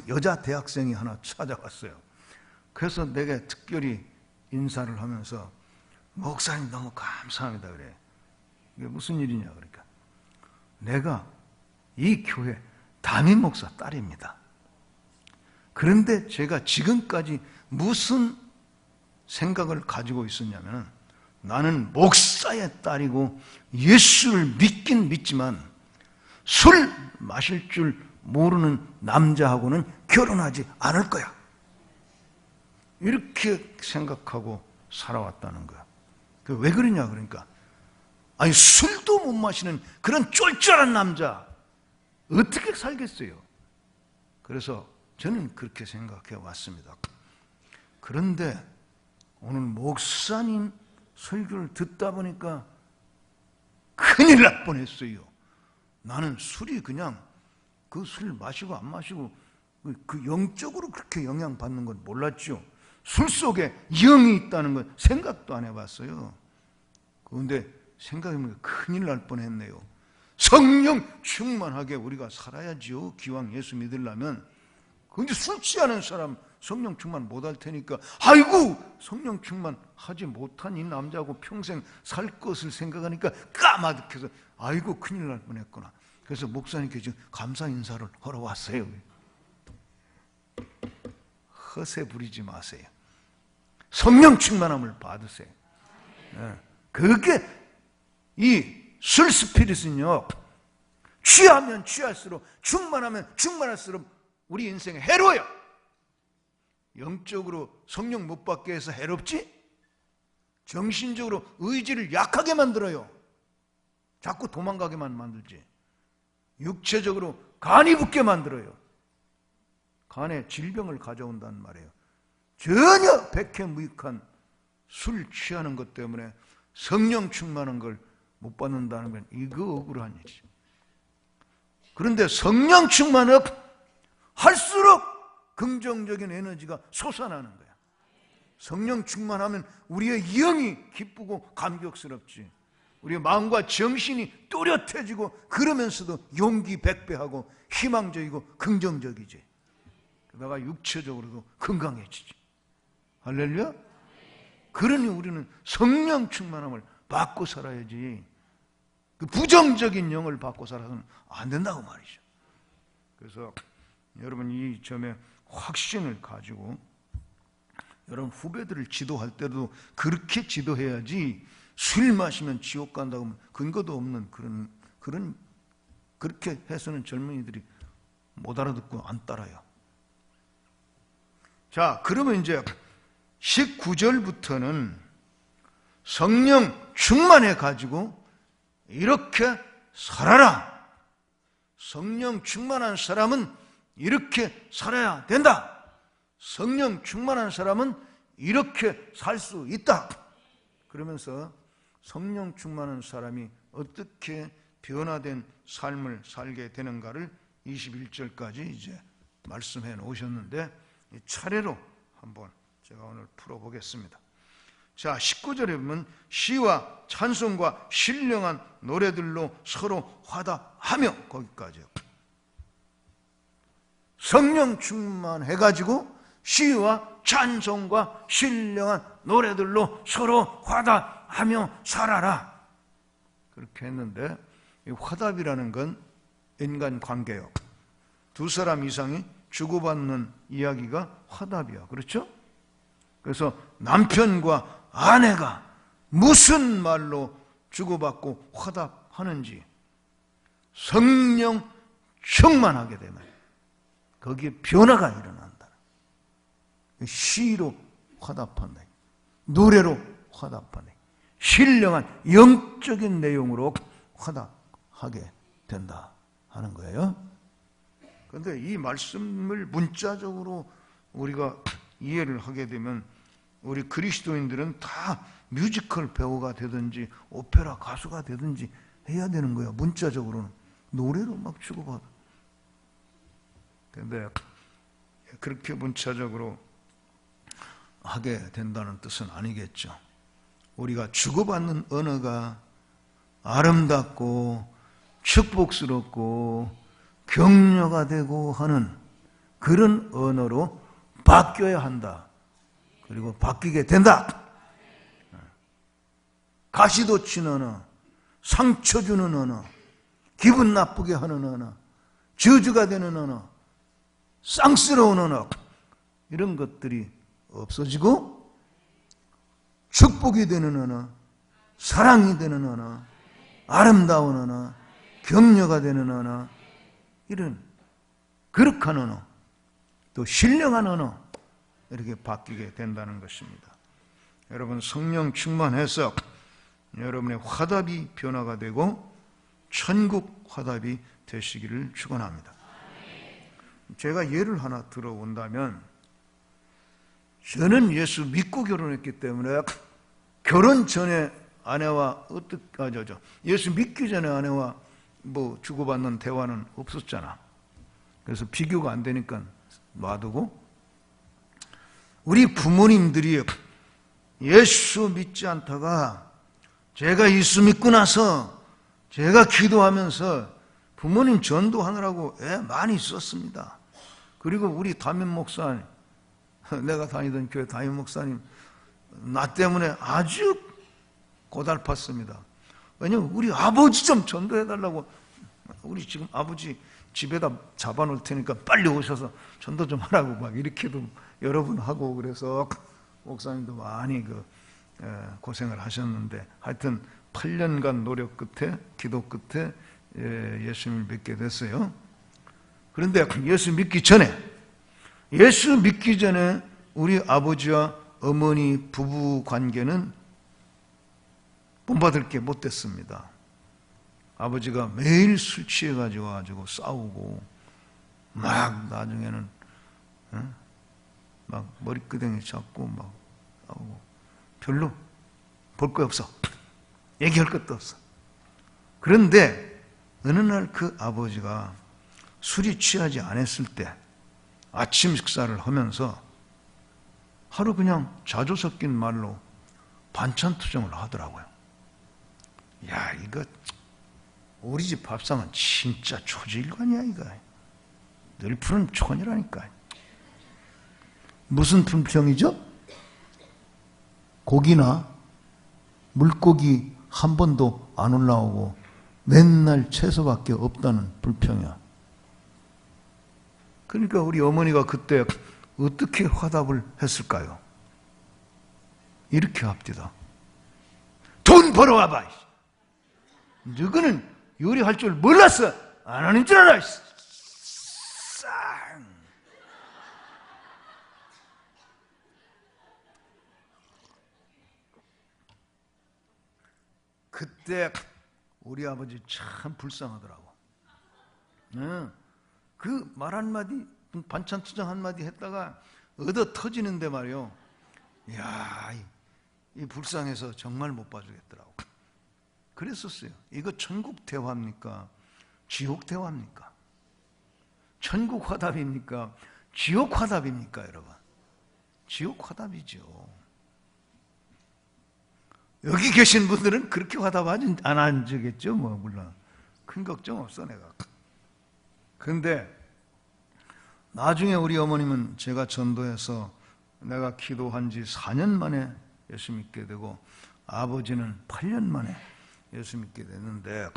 여자 대학생이 하나 찾아왔어요. 그래서 내게 특별히 인사를 하면서 목사님 너무 감사합니다 그래. 이게 무슨 일이냐 그러니까 내가 이 교회 담임 목사 딸입니다. 그런데 제가 지금까지 무슨 생각을 가지고 있었냐면 나는 목사의 딸이고 예수를 믿긴 믿지만 술 마실 줄 모르는 남자하고는 결혼하지 않을 거야. 이렇게 생각하고 살아왔다는 거야. 왜 그러냐 그러니까 아니 술도 못 마시는 그런 쫄쫄한 남자 어떻게 살겠어요? 그래서 저는 그렇게 생각해 왔습니다. 그런데 오늘 목사님 설교를 듣다 보니까 큰일 날 뻔했어요. 나는 술이 그냥 그 술 마시고 안 마시고 그 영적으로 그렇게 영향받는 건 몰랐죠. 술 속에 영이 있다는 건 생각도 안 해봤어요. 그런데 생각해보니까 큰일 날 뻔했네요. 성령 충만하게 우리가 살아야지요. 기왕 예수 믿으려면. 그런데 술 취하는 사람 성령 충만 못할 테니까 아이고 성령 충만 하지 못한 이 남자하고 평생 살 것을 생각하니까 까마득해서 아이고 큰일 날 뻔했구나. 그래서 목사님께 지금 감사 인사를 하러 왔어요. 허세 부리지 마세요. 성령 충만함을 받으세요. 그게 이 술 스피릿은요 취하면 취할수록 충만하면 충만할수록 우리 인생에 해로워요. 영적으로 성령 못 받게 해서 해롭지? 정신적으로 의지를 약하게 만들어요. 자꾸 도망가게만 만들지. 육체적으로 간이 붓게 만들어요. 간에 질병을 가져온단 말이에요. 전혀 백해무익한 술 취하는 것 때문에 성령 충만한 걸 못 받는다는 건 이거 억울한 일이죠. 그런데 성령 충만을 할수록 긍정적인 에너지가 솟아나는 거야. 성령 충만하면 우리의 영이 기쁘고 감격스럽지. 우리의 마음과 정신이 또렷해지고 그러면서도 용기 백배하고 희망적이고 긍정적이지. 그러다가 육체적으로도 건강해지지. 할렐루야? 그러니 우리는 성령 충만함을 받고 살아야지. 그 부정적인 영을 받고 살아서는 안 된다고 말이죠. 그래서 여러분 이 점에 확신을 가지고 여러분 후배들을 지도할 때도 그렇게 지도해야지, 술 마시면 지옥 간다고 하면 근거도 없는 그렇게 해서는 젊은이들이 못 알아듣고 안 따라요. 자, 그러면 이제 19절부터는 성령 충만해 가지고 이렇게 살아라. 성령 충만한 사람은 이렇게 살아야 된다. 성령 충만한 사람은 이렇게 살 수 있다. 그러면서 성령 충만한 사람이 어떻게 변화된 삶을 살게 되는가를 21절까지 이제 말씀해 놓으셨는데, 차례로 한번 제가 오늘 풀어보겠습니다. 자, 19절에 보면 시와 찬송과 신령한 노래들로 서로 화답하며, 거기까지요. 성령 충만해가지고 시와 찬송과 신령한 노래들로 서로 화답하며 살아라. 그렇게 했는데, 이 화답이라는 건 인간관계요. 두 사람 이상이 주고받는 이야기가 화답이야. 그렇죠? 그래서 남편과 아내가 무슨 말로 주고받고 화답하는지 성령 충만하게 되면 거기에 변화가 일어난다. 시로 화답한다. 노래로 화답한다. 신령한 영적인 내용으로 화답하게 된다 하는 거예요. 그런데 이 말씀을 문자적으로 우리가 이해를 하게 되면 우리 그리스도인들은 다 뮤지컬 배우가 되든지 오페라 가수가 되든지 해야 되는 거예요. 문자적으로는 노래로 막 주고받아. 그런데 그렇게 문자적으로 하게 된다는 뜻은 아니겠죠. 우리가 주고받는 언어가 아름답고 축복스럽고 격려가 되고 하는 그런 언어로 바뀌어야 한다. 그리고 바뀌게 된다. 가시돋친 언어, 상처 주는 언어, 기분 나쁘게 하는 언어, 저주가 되는 언어, 쌍스러운 언어, 이런 것들이 없어지고 축복이 되는 언어, 사랑이 되는 언어, 아름다운 언어, 격려가 되는 언어, 이런 거룩한 언어, 또 신령한 언어, 이렇게 바뀌게 된다는 것입니다. 여러분 성령 충만해서 여러분의 화답이 변화가 되고 천국 화답이 되시기를 축원합니다. 제가 예를 하나 들어온다면, 저는 예수 믿고 결혼했기 때문에 결혼 전에 아내와 예수 믿기 전에 아내와 뭐 주고받는 대화는 없었잖아. 그래서 비교가 안 되니까 놔두고, 우리 부모님들이 예수 믿지 않다가 제가 예수 믿고 나서 제가 기도하면서 부모님 전도하느라고 애 많이 썼습니다. 그리고 우리 담임 목사님, 내가 다니던 교회 담임 목사님, 나 때문에 아주 고달팠습니다. 왜냐면 우리 아버지 좀 전도해달라고, 우리 지금 아버지 집에다 잡아놓을 테니까 빨리 오셔서 전도 좀 하라고 막 이렇게도 여러 번 하고, 그래서 목사님도 많이 고생을 하셨는데, 하여튼 8년간 노력 끝에, 기도 끝에 예수님을 믿게 됐어요. 그런데 예수 믿기 전에 우리 아버지와 어머니 부부 관계는 본받을 게 못 됐습니다. 아버지가 매일 술 취해가지고 싸우고, 막 나중에는 막 머리끄댕이 잡고 막 싸우고, 별로 볼 거 없어. 얘기할 것도 없어. 그런데 어느 날 그 아버지가 술이 취하지 않았을 때 아침 식사를 하면서 하루 그냥 자조 섞인 말로 반찬 투정을 하더라고요. 야, 이거 우리 집 밥상은 진짜 초지일관이야, 이거. 늘 푸른 촌이라니까. 무슨 불평이죠? 고기나 물고기 한 번도 안 올라오고 맨날 채소밖에 없다는 불평이야. 그러니까 우리 어머니가 그때 어떻게 화답을 했을까요? 이렇게 합디다. 돈 벌어와봐. 너희는 요리할 줄 몰랐어. 안 하는 줄 알아. 쌍. 그때 우리 아버지 참 불쌍하더라고. 그 말 한마디, 반찬 투정 한마디 했다가 얻어 터지는데 말이요. 이야, 이 불쌍해서 정말 못 봐주겠더라고. 그랬었어요. 이거 천국 대화입니까? 지옥 대화입니까? 천국 화답입니까? 지옥 화답입니까, 여러분? 지옥 화답이죠. 여기 계신 분들은 그렇게 화답하지 안 하겠죠, 뭐, 물론. 큰 걱정 없어, 내가. 근데, 나중에 우리 어머님은 제가 전도해서 내가 기도한 지 4년 만에 예수 믿게 되고, 아버지는 8년 만에 예수 믿게 됐는데,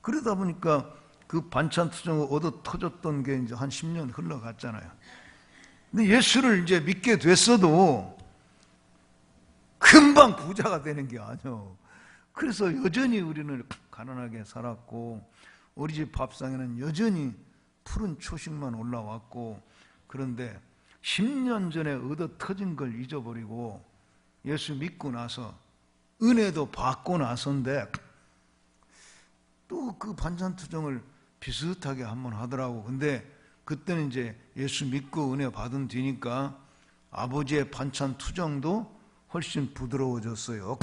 그러다 보니까 그 반찬 투정을 얻어 터졌던 게 이제 한 10년 흘러갔잖아요. 근데 예수를 이제 믿게 됐어도, 금방 부자가 되는 게 아니요. 그래서 여전히 우리는 가난하게 살았고 우리 집 밥상에는 여전히 푸른 초식만 올라왔고 그런데 10년 전에 얻어 터진 걸 잊어버리고 예수 믿고 나서 은혜도 받고 나서인데 또 그 반찬 투정을 비슷하게 한번 하더라고. 근데 그때는 이제 예수 믿고 은혜 받은 뒤니까 아버지의 반찬 투정도 훨씬 부드러워졌어요.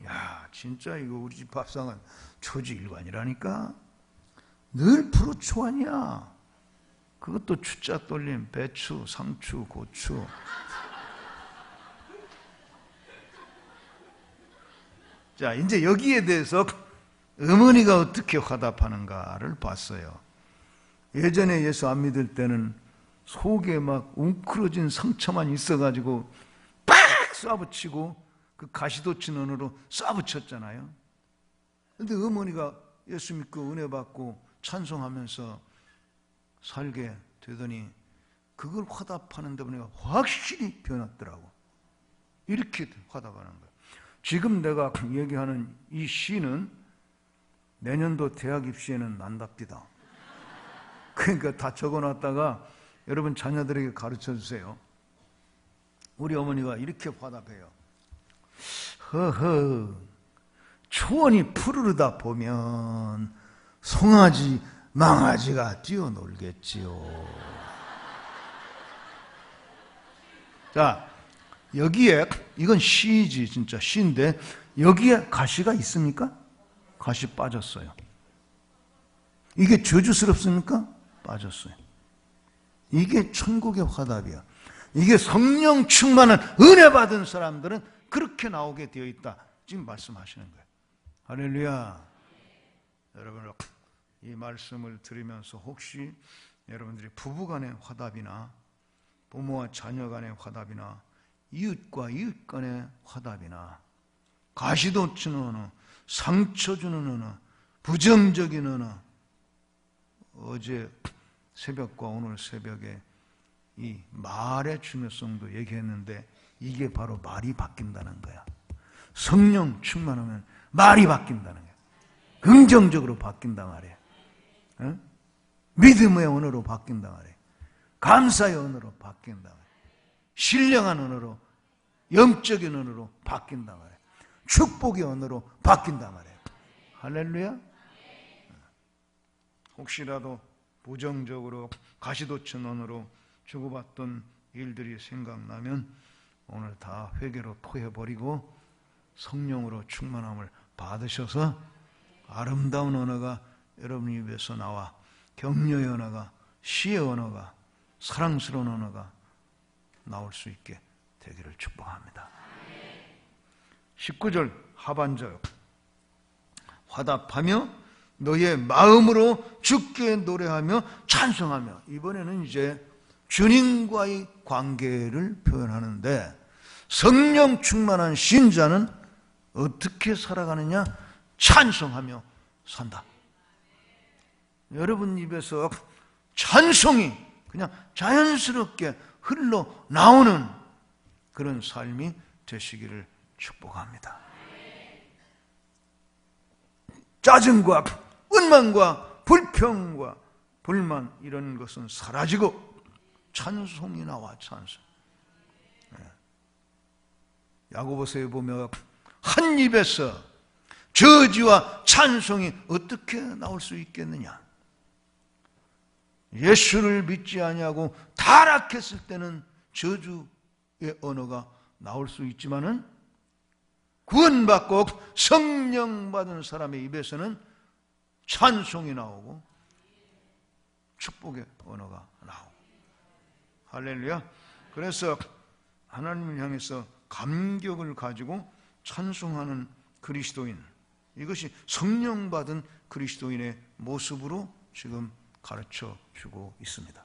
야, 진짜 이거 우리 집 밥상은 초지일관이라니까. 늘 푸르초안이야. 그것도 추자 떨림, 배추, 상추, 고추. 자, 이제 여기에 대해서 어머니가 어떻게 화답하는가를 봤어요. 예전에 예수 안 믿을 때는 속에 막 웅크러진 상처만 있어가지고 쏴붙이고 그 가시돋친 언어로 쏴붙였잖아요. 그런데 어머니가 예수 믿고 은혜 받고 찬송하면서 살게 되더니 그걸 화답하는 데 보니까 확실히 변했더라고. 이렇게 화답하는 거예요. 지금 내가 얘기하는 이 시는 내년도 대학 입시에는 난답니다. 그러니까 다 적어놨다가 여러분 자녀들에게 가르쳐 주세요. 우리 어머니가 이렇게 화답해요. 허허, 초원이 푸르르다 보면 송아지, 망아지가 뛰어놀겠지요. 자, 여기에, 이건 시지, 진짜 시인데, 여기에 가시가 있습니까? 가시 빠졌어요. 이게 저주스럽습니까? 빠졌어요. 이게 천국의 화답이야. 이게 성령 충만한 은혜 받은 사람들은 그렇게 나오게 되어 있다. 지금 말씀하시는 거예요. 할렐루야. 여러분, 이 말씀을 들으면서 혹시 여러분들이 부부 간의 화답이나 부모와 자녀 간의 화답이나 이웃과 이웃 간의 화답이나 가시돋치는 언어, 상처 주는 언어, 부정적인 언어, 어제 새벽과 오늘 새벽에 이 말의 중요성도 얘기했는데 이게 바로 말이 바뀐다는 거야. 성령 충만하면 말이 바뀐다는 거야. 긍정적으로 바뀐단 말이야. 어? 믿음의 언어로 바뀐단 말이야. 감사의 언어로 바뀐단 말이야. 신령한 언어로, 영적인 언어로 바뀐단 말이야. 축복의 언어로 바뀐단 말이야. 할렐루야. 혹시라도 부정적으로 가시돋친 언어로 주고받던 일들이 생각나면 오늘 다 회개로 토해버리고 성령으로 충만함을 받으셔서 아름다운 언어가 여러분 입에서 나와 격려의 언어가, 시의 언어가, 사랑스러운 언어가 나올 수 있게 되기를 축복합니다. 19절 하반절, 화답하며 너의 마음으로 주께 노래하며 찬송하며. 이번에는 이제 주님과의 관계를 표현하는데 성령 충만한 신자는 어떻게 살아가느냐? 찬송하며 산다. 여러분 입에서 찬송이 그냥 자연스럽게 흘러나오는 그런 삶이 되시기를 축복합니다. 짜증과 원망과 불평과 불만 이런 것은 사라지고 찬송이 나와. 찬송. 야고보서에 보면 한 입에서 저주와 찬송이 어떻게 나올 수 있겠느냐. 예수를 믿지 아니하고 타락했을 때는 저주의 언어가 나올 수 있지만은 구원받고 성령 받은 사람의 입에서는 찬송이 나오고 축복의 언어가 나오고. 할렐루야. 그래서 하나님을 향해서 감격을 가지고 찬송하는 그리스도인, 이것이 성령 받은 그리스도인의 모습으로 지금 가르쳐 주고 있습니다.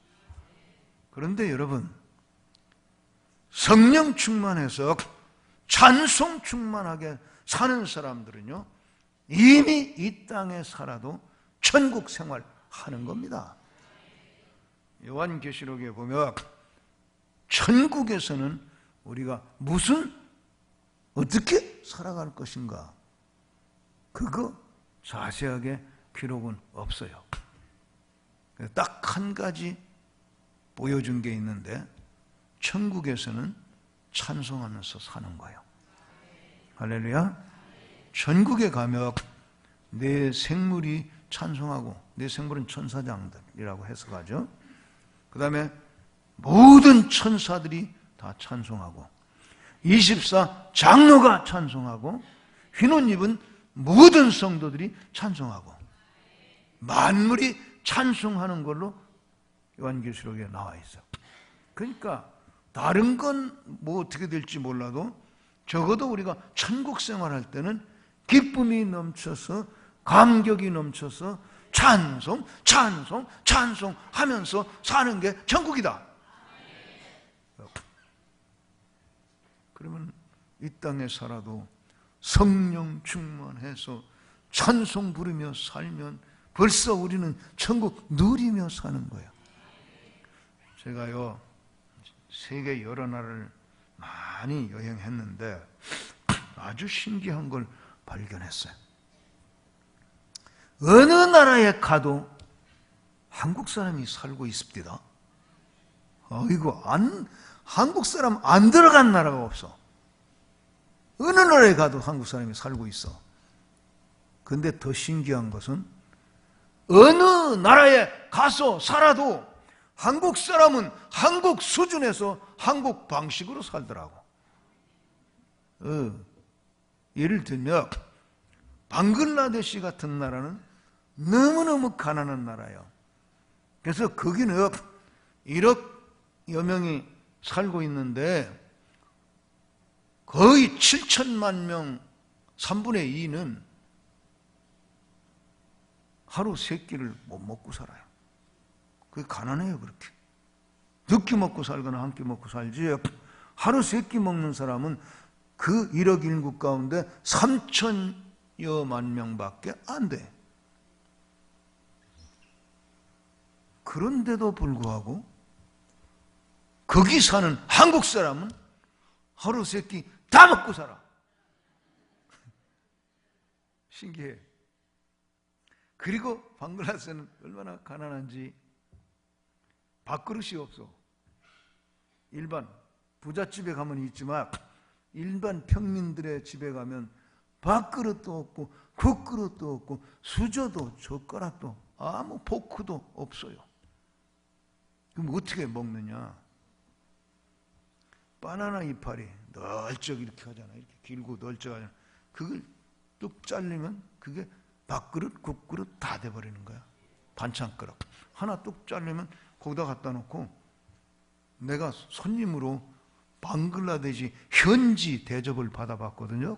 그런데 여러분, 성령 충만해서 찬송 충만하게 사는 사람들은요, 이미 이 땅에 살아도 천국 생활하는 겁니다. 요한계시록에 보면 천국에서는 우리가 어떻게 살아갈 것인가, 그거 자세하게 기록은 없어요. 딱 한 가지 보여준 게 있는데, 천국에서는 찬송하면서 사는 거예요. 할렐루야. 천국에 가면 내 생물이 찬송하고, 내 생물은 천사장들이라고 해석하죠. 그 다음에 모든 천사들이 다 찬송하고, 24 장로가 찬송하고, 흰옷 입은 모든 성도들이 찬송하고, 만물이 찬송하는 걸로 요한계시록에 나와 있어요. 그러니까 다른 건 뭐 어떻게 될지 몰라도 적어도 우리가 천국 생활할 때는 기쁨이 넘쳐서, 감격이 넘쳐서 찬송 하면서 사는 게 천국이다. 그러면 이 땅에 살아도 성령 충만해서 찬송 부르며 살면 벌써 우리는 천국 누리며 사는 거예요. 제가요, 세계 여러 나라를 많이 여행했는데 아주 신기한 걸 발견했어요. 어느 나라에 가도 한국 사람이 살고 있습니다. 이거 한국 사람 안 들어간 나라가 없어. 어느 나라에 가도 한국 사람이 살고 있어. 근데 더 신기한 것은 어느 나라에 가서 살아도 한국 사람은 한국 수준에서 한국 방식으로 살더라고. 예를 들면 방글라데시 같은 나라는 너무너무 가난한 나라예요. 그래서 거기는 1억여 명이 살고 있는데 거의 7천만 명 3분의 2는 하루 3끼를 못 먹고 살아요. 그게 가난해요. 그렇게 늦게 먹고 살거나 한 끼 먹고 살지, 하루 3끼 먹는 사람은 그 1억 인구 가운데 3천여만 명밖에 안 돼. 그런데도 불구하고 거기 사는 한국 사람은 하루 3끼 다 먹고 살아. 신기해. 그리고 방글라데시는 얼마나 가난한지 밥그릇이 없어. 일반 부잣집에 가면 있지만 일반 평민들의 집에 가면 밥그릇도 없고 국그릇도 없고 수저도 젓가락도 아무 포크도 없어요. 그럼 어떻게 먹느냐? 바나나 이파리 널쩍 이렇게 하잖아. 이렇게 길고 널쩍하잖아. 그걸 뚝 잘리면 그게 밥그릇, 국그릇 다 돼버리는 거야. 반찬그릇 하나 뚝 잘리면 거기다 갖다 놓고, 내가 손님으로 방글라데시 현지 대접을 받아봤거든요.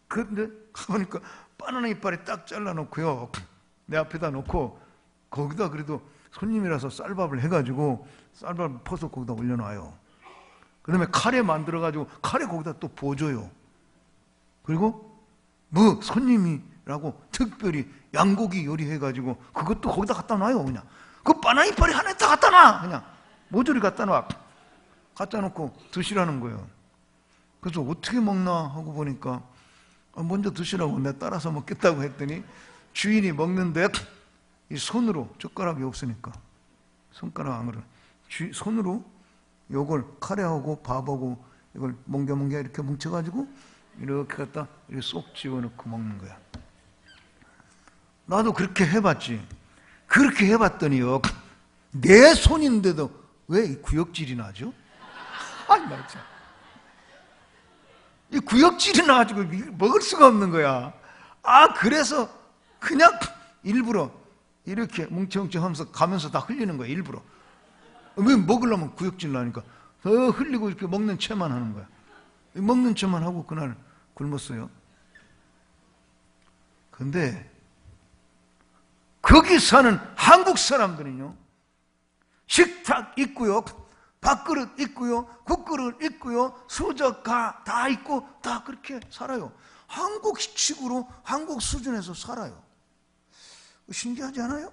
그런데 가보니까 바나나 이파리 딱 잘라놓고요, 내 앞에다 놓고 거기다 그래도 손님이라서 쌀밥을 해가지고 쌀밥 퍼서 거기다 올려놔요. 그 다음에 카레 만들어가지고 카레 거기다 또 부어줘요. 그리고 뭐 손님이라고 특별히 양고기 요리해가지고 그것도 거기다 갖다 놔요. 그냥 그 바나 이파리 하나에다 갖다 놔. 그냥 모조리 갖다 놔. 갖다 놓고 드시라는 거예요. 그래서 어떻게 먹나 하고 보니까 먼저 드시라고 내가 따라서 먹겠다고 했더니 주인이 먹는데 이 손으로, 젓가락이 없으니까 손가락으로 손으로 요걸 카레하고 밥하고 이걸 멍게멍게 이렇게 뭉쳐가지고 이렇게 갖다 이렇게 쏙 집어넣고 먹는 거야. 나도 그렇게 해봤지. 그렇게 해봤더니요, 내 손인데도 왜 이 구역질이 나죠? 아니 말이야. 이 구역질이 나가지고 먹을 수가 없는 거야. 그래서 그냥 일부러 이렇게 뭉쳐뭉쳐 하면서 가면서 다 흘리는 거야. 일부러. 왜 먹으려면 구역질 나니까 더 흘리고 이렇게 먹는 채만 하는 거야. 먹는 채만 하고 그날 굶었어요. 근데 거기 사는 한국 사람들은요, 식탁 있고요, 밥그릇 있고요, 국그릇 있고요, 수저가 다 있고 다 그렇게 살아요. 한국식으로 한국 수준에서 살아요. 신기하지 않아요?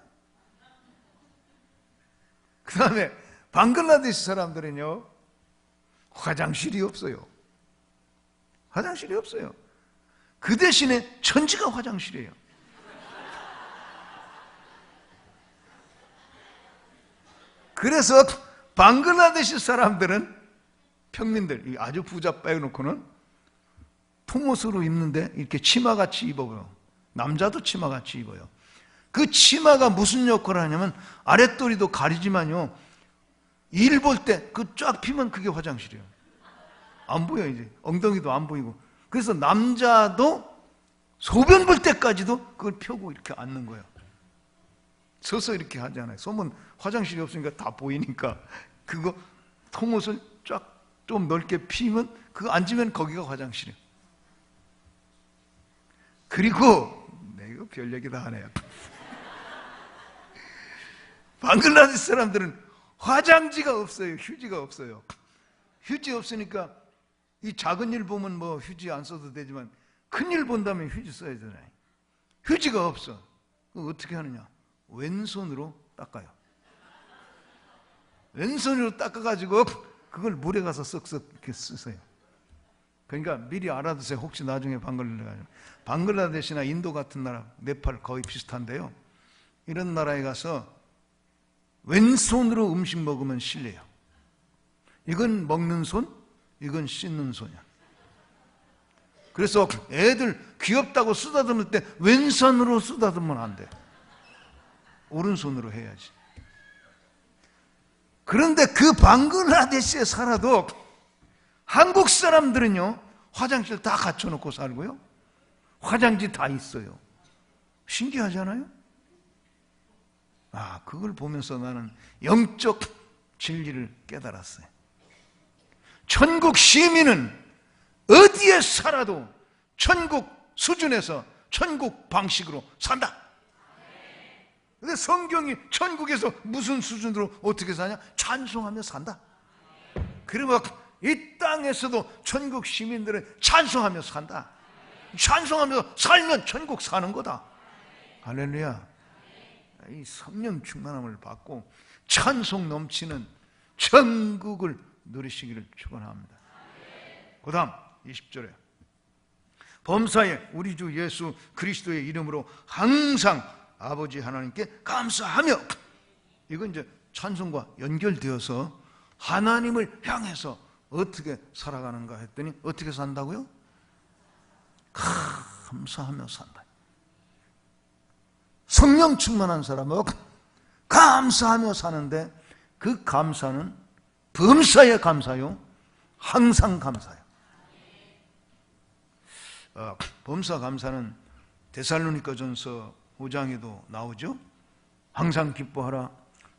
그 다음에 방글라데시 사람들은요, 화장실이 없어요. 화장실이 없어요. 그 대신에 천지가 화장실이에요. 그래서 방글라데시 사람들은, 평민들, 아주 부자 빼놓고는 통옷으로 입는데 이렇게 치마같이 입어요. 남자도 치마같이 입어요. 그 치마가 무슨 역할을 하냐면 아랫도리도 가리지만요, 일 볼 때 그 쫙 피면 그게 화장실이에요. 안 보여. 이제 엉덩이도 안 보이고. 그래서 남자도 소변 볼 때까지도 그걸 펴고 이렇게 앉는 거예요. 서서 이렇게 하잖아요. 서면 화장실이 없으니까 다 보이니까 그거 통옷을 쫙 좀 넓게 피면 그거 앉으면 거기가 화장실이에요. 그리고 이거 별 얘기 다 하네요. 방글라데시 사람들은 화장지가 없어요. 휴지가 없어요. 휴지 없으니까 이 작은 일 보면 뭐 휴지 안 써도 되지만 큰 일 본다면 휴지 써야 되잖아요. 휴지가 없어. 그럼 어떻게 하느냐? 왼손으로 닦아요. 왼손으로 닦아가지고 그걸 물에 가서 쓱쓱 이렇게 쓰세요. 그러니까 미리 알아두세요. 혹시 나중에 방글라데시나 인도 같은 나라, 네팔 거의 비슷한데요, 이런 나라에 가서 왼손으로 음식 먹으면 실례요. 이건 먹는 손, 이건 씻는 손이야. 그래서 애들 귀엽다고 쓰다듬을 때 왼손으로 쓰다듬으면 안 돼. 오른손으로 해야지. 그런데 그 방글라데시에 살아도 한국 사람들은요, 화장실 다 갖춰놓고 살고요, 화장지 다 있어요. 신기하지 않아요? 그걸 보면서 나는 영적 진리를 깨달았어요. 천국 시민은 어디에 살아도 천국 수준에서 천국 방식으로 산다. 근데 성경이 천국에서 무슨 수준으로 어떻게 사냐? 찬송하며 산다. 그리고 이 땅에서도 천국 시민들은 찬송하며 산다. 찬송하며 살면 천국 사는 거다. 할렐루야. 이 성령 충만함을 받고 찬송 넘치는 천국을 누리시기를 축원합니다. 그 다음 20절에 범사에 우리 주 예수 그리스도의 이름으로 항상 아버지 하나님께 감사하며, 이건 이제 찬송과 연결되어서 하나님을 향해서 어떻게 살아가는가 했더니 어떻게 산다고요? 감사하며 산다. 성령 충만한 사람은 감사하며 사는데 그 감사는 범사에 감사요, 항상 감사요. 범사 감사는 데살로니가전서 5장에도 나오죠. 항상 기뻐하라,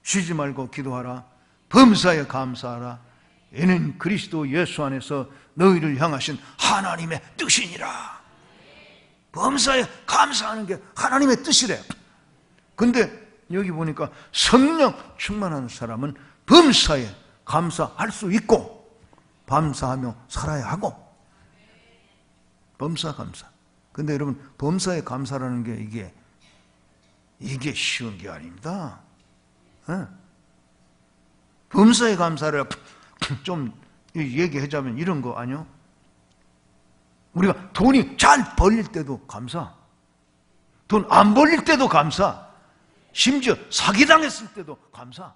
쉬지 말고 기도하라, 범사에 감사하라, 이는 그리스도 예수 안에서 너희를 향하신 하나님의 뜻이니라. 범사에 감사하는 게 하나님의 뜻이래. 근데 여기 보니까 성령 충만한 사람은 범사에 감사할 수 있고 감사하며 살아야 하고. 범사 감사. 근데 여러분, 범사에 감사라는 게 이게 쉬운 게 아닙니다. 범사에 감사를 좀 얘기하자면 이런 거 아니요? 우리가 돈이 잘 벌릴 때도 감사, 돈 안 벌릴 때도 감사, 심지어 사기당했을 때도 감사.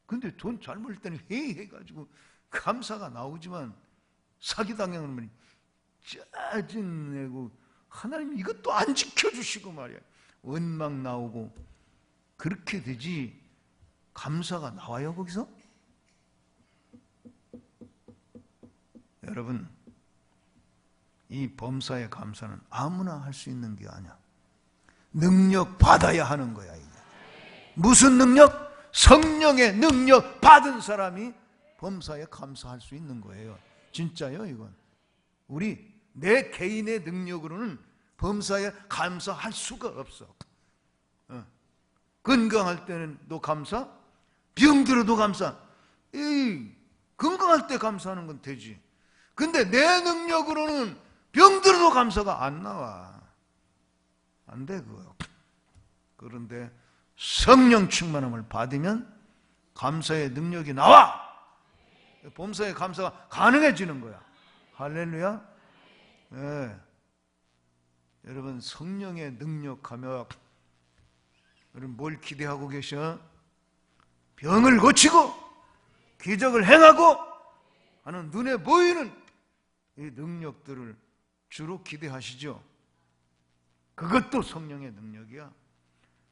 근데 돈 잘 벌릴 때는 해가지고 감사가 나오지만 사기당하면 짜증내고 하나님 이것도 안 지켜주시고 말이야. 원망 나오고 그렇게 되지 감사가 나와요 거기서? 여러분, 이 범사의 감사는 아무나 할 수 있는 게 아니야. 능력 받아야 하는 거야 이게. 무슨 능력? 성령의 능력 받은 사람이 범사에 감사할 수 있는 거예요. 진짜요 이건. 내 개인의 능력으로는 범사에 감사할 수가 없어. 건강할 때는 너 감사? 병들어도 감사. 건강할 때 감사하는 건 되지. 근데 내 능력으로는 병들어도 감사가 안 나와. 안 돼 그거. 그런데 성령 충만함을 받으면 감사의 능력이 나와. 범사의 감사가 가능해지는 거야. 할렐루야. 네. 여러분 성령의 능력하며 여러분 뭘 기대하고 계셔? 병을 고치고 기적을 행하고 하는 눈에 보이는 이 능력들을 주로 기대하시죠. 그것도 성령의 능력이야.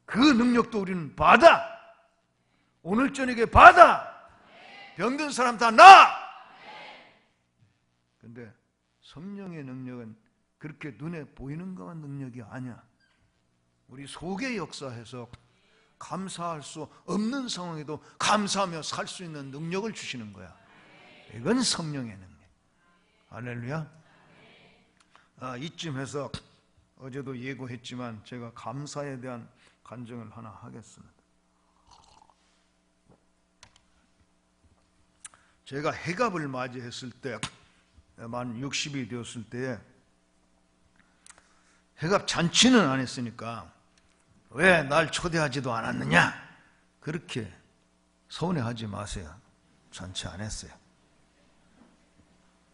그 능력도 우리는 받아. 오늘 저녁에 받아. 병든 사람 다 나아. 근데 성령의 능력은 그렇게 눈에 보이는 것만 능력이 아니야. 우리 속에 역사해서 감사할 수 없는 상황에도 감사하며 살 수 있는 능력을 주시는 거야. 이건 성령의 능력. 할렐루야. 이쯤에서 어제도 예고했지만 제가 감사에 대한 간증을 하나 하겠습니다. 제가 해갑을 맞이했을 때 만 60이 되었을 때에 해갑 잔치는 안 했으니까 왜 날 초대하지도 않았느냐 그렇게 서운해하지 마세요. 잔치 안 했어요.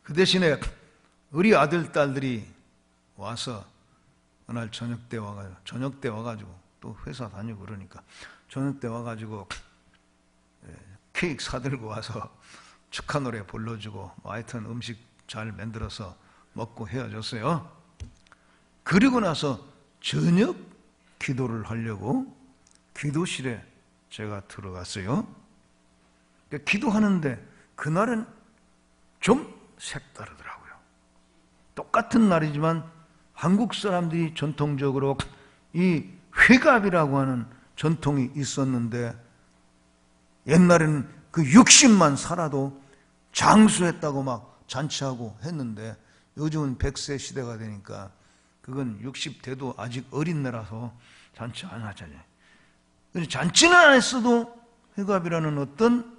그 대신에 우리 아들 딸들이 와서 그날 저녁 때 와가지고 또 회사 다니고 그러니까 저녁 때 와가지고 케이크 사들고 와서 축하 노래 불러주고 하여튼 음식 잘 만들어서 먹고 헤어졌어요. 그리고 나서 저녁 기도를 하려고 기도실에 제가 들어갔어요. 기도하는데 그날은 좀 색다르더라고요. 똑같은 날이지만 한국 사람들이 전통적으로 이 회갑이라고 하는 전통이 있었는데 옛날에는 그 60만 살아도 장수했다고 막 잔치하고 했는데 요즘은 100세 시대가 되니까 그건 60대도 아직 어린 나라서 잔치 안 하잖아요. 그래서 잔치는 안 했어도 회갑이라는 어떤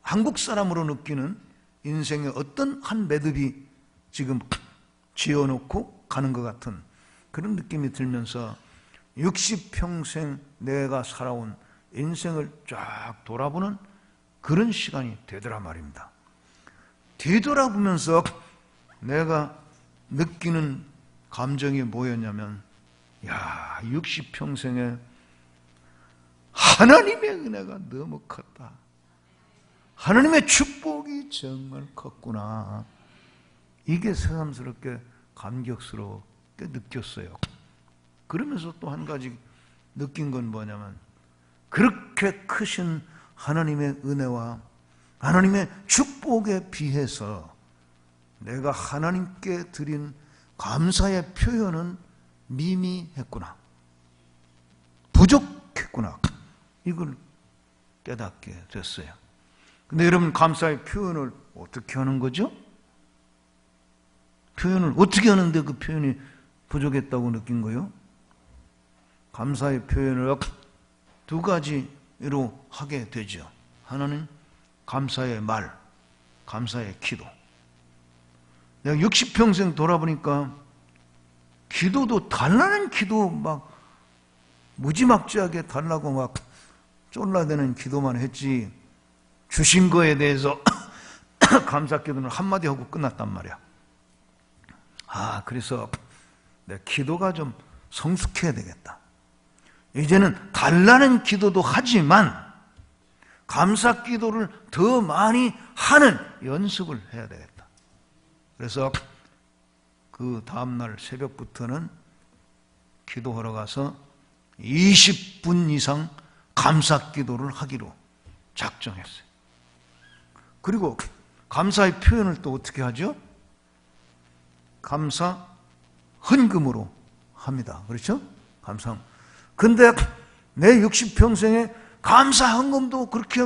한국 사람으로 느끼는 인생의 어떤 한 매듭이 지금 지어놓고 가는 것 같은 그런 느낌이 들면서 60평생 내가 살아온 인생을 쫙 돌아보는 그런 시간이 되더라 말입니다. 뒤돌아보면서 내가 느끼는 감정이 뭐였냐면 60평생에 하나님의 은혜가 너무 컸다. 하나님의 축복이 정말 컸구나. 이게 새삼스럽게 감격스럽게 느꼈어요. 그러면서 또 한 가지 느낀 건 뭐냐면 그렇게 크신 하나님의 은혜와 하나님의 축복에 비해서 내가 하나님께 드린 감사의 표현은 미미했구나. 부족했구나. 이걸 깨닫게 됐어요. 근데 여러분 감사의 표현을 어떻게 하는 거죠? 표현을 어떻게 하는데 그 표현이 부족했다고 느낀 거예요? 감사의 표현을 두 가지로 하게 되죠. 하나는 감사의 말, 감사의 기도. 내가 60평생 돌아보니까 기도도 달라는 기도 막 무지막지하게 달라고 막 쫄라대는 기도만 했지 주신 거에 대해서 감사 기도는 한마디 하고 끝났단 말이야. 그래서 내 기도가 좀 성숙해야 되겠다. 이제는 달라는 기도도 하지만 감사 기도를 더 많이 하는 연습을 해야 되겠다. 그래서 그 다음날 새벽부터는 기도하러 가서 20분 이상 감사 기도를 하기로 작정했어요. 그리고 감사의 표현을 또 어떻게 하죠? 감사 헌금으로 합니다. 그렇죠? 감사. 근데 내 60평생에 감사 헌금도 그렇게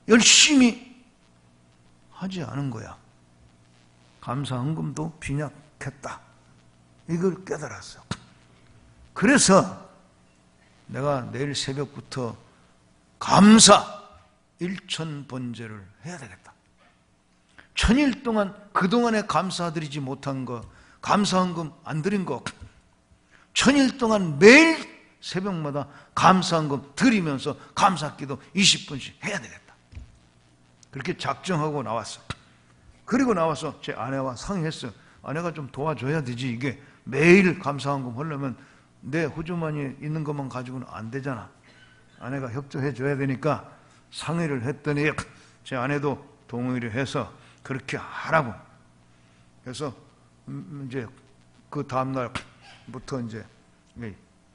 열심히 하지 않은 거야. 감사 헌금도 빈약했다. 이걸 깨달았어. 그래서 내가 내일 새벽부터 감사 1000번제를 해야 되겠다. 1000일 동안 그동안에 감사드리지 못한 거, 감사헌금 안 드린 거 1000일 동안 매일 새벽마다 감사헌금 드리면서 감사기도 20분씩 해야 되겠다. 그렇게 작정하고 나왔어요. 그리고 나와서 제 아내와 상의했어요. 아내가 좀 도와줘야 되지. 이게 매일 감사헌금 하려면 내 호주머니에 있는 것만 가지고는 안 되잖아. 아내가 협조해 줘야 되니까 상의를 했더니 제 아내도 동의를 해서 그렇게 하라고. 그래서 이제 그 다음 날부터 이제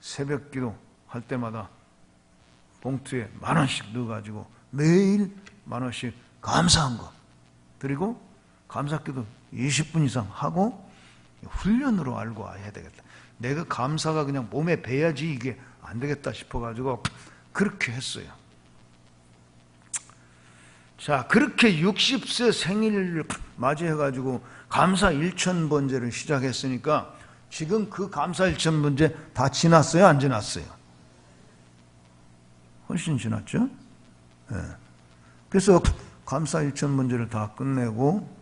새벽 기도 할 때마다 봉투에 10,000원씩 넣어가지고 매일 10,000원씩 감사한 거 드리고 감사 기도 20분 이상 하고 훈련으로 알고 와야 되겠다. 내가 감사가 그냥 몸에 배야지 이게 안 되겠다 싶어가지고 그렇게 했어요. 자, 그렇게 60세 생일을 맞이해가지고 감사 1000번제를 시작했으니까 지금 그 감사 1000번제 다 지났어요? 안 지났어요? 훨씬 지났죠? 네. 그래서 감사 1000번제를 다 끝내고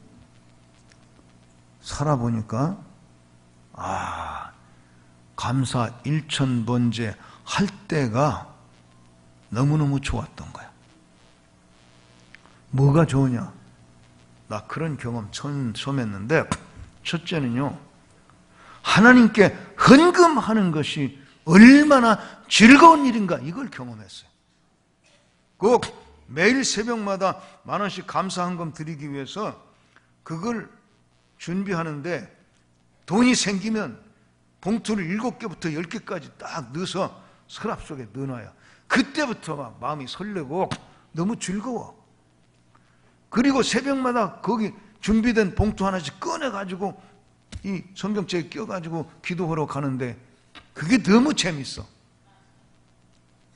살아보니까 감사 1000번제 할 때가 너무너무 좋았던 거야. 뭐가 좋으냐? 나 그런 경험 처음 했는데 첫째는요, 하나님께 헌금하는 것이 얼마나 즐거운 일인가 이걸 경험했어요. 꼭 매일 새벽마다 10,000원씩 감사 헌금 드리기 위해서 그걸 준비하는데 돈이 생기면 봉투를 7개부터 10개까지 딱 넣어서 서랍 속에 넣어놔요. 그때부터 막 마음이 설레고 너무 즐거워. 그리고 새벽마다 거기 준비된 봉투 하나씩 꺼내가지고 이 성경책에 껴가지고 기도하러 가는데 그게 너무 재밌어.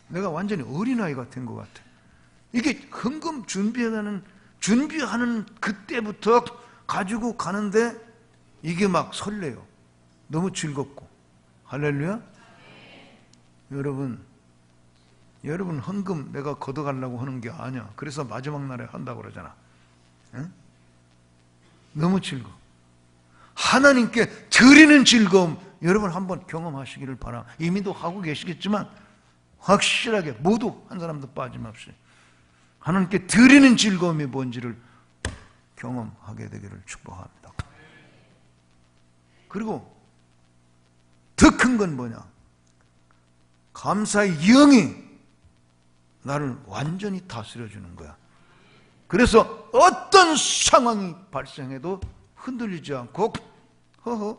내가 완전히 어린아이가 된 것 같아. 이게 헌금 준비하는 그때부터 가지고 가는데 이게 막 설레요. 너무 즐겁고. 할렐루야. 여러분 헌금 내가 걷어가려고 하는 게 아니야. 그래서 마지막 날에 한다고 그러잖아. 응? 너무 즐거워. 하나님께 드리는 즐거움 여러분 한번 경험하시기를 바라. 이미도 하고 계시겠지만 확실하게 모두 한 사람도 빠짐없이 하나님께 드리는 즐거움이 뭔지를 경험하게 되기를 축복합니다. 그리고 더 큰 건 뭐냐? 감사의 영이 나를 완전히 다스려주는 거야. 그래서 어떤 상황이 발생해도 흔들리지 않고 허허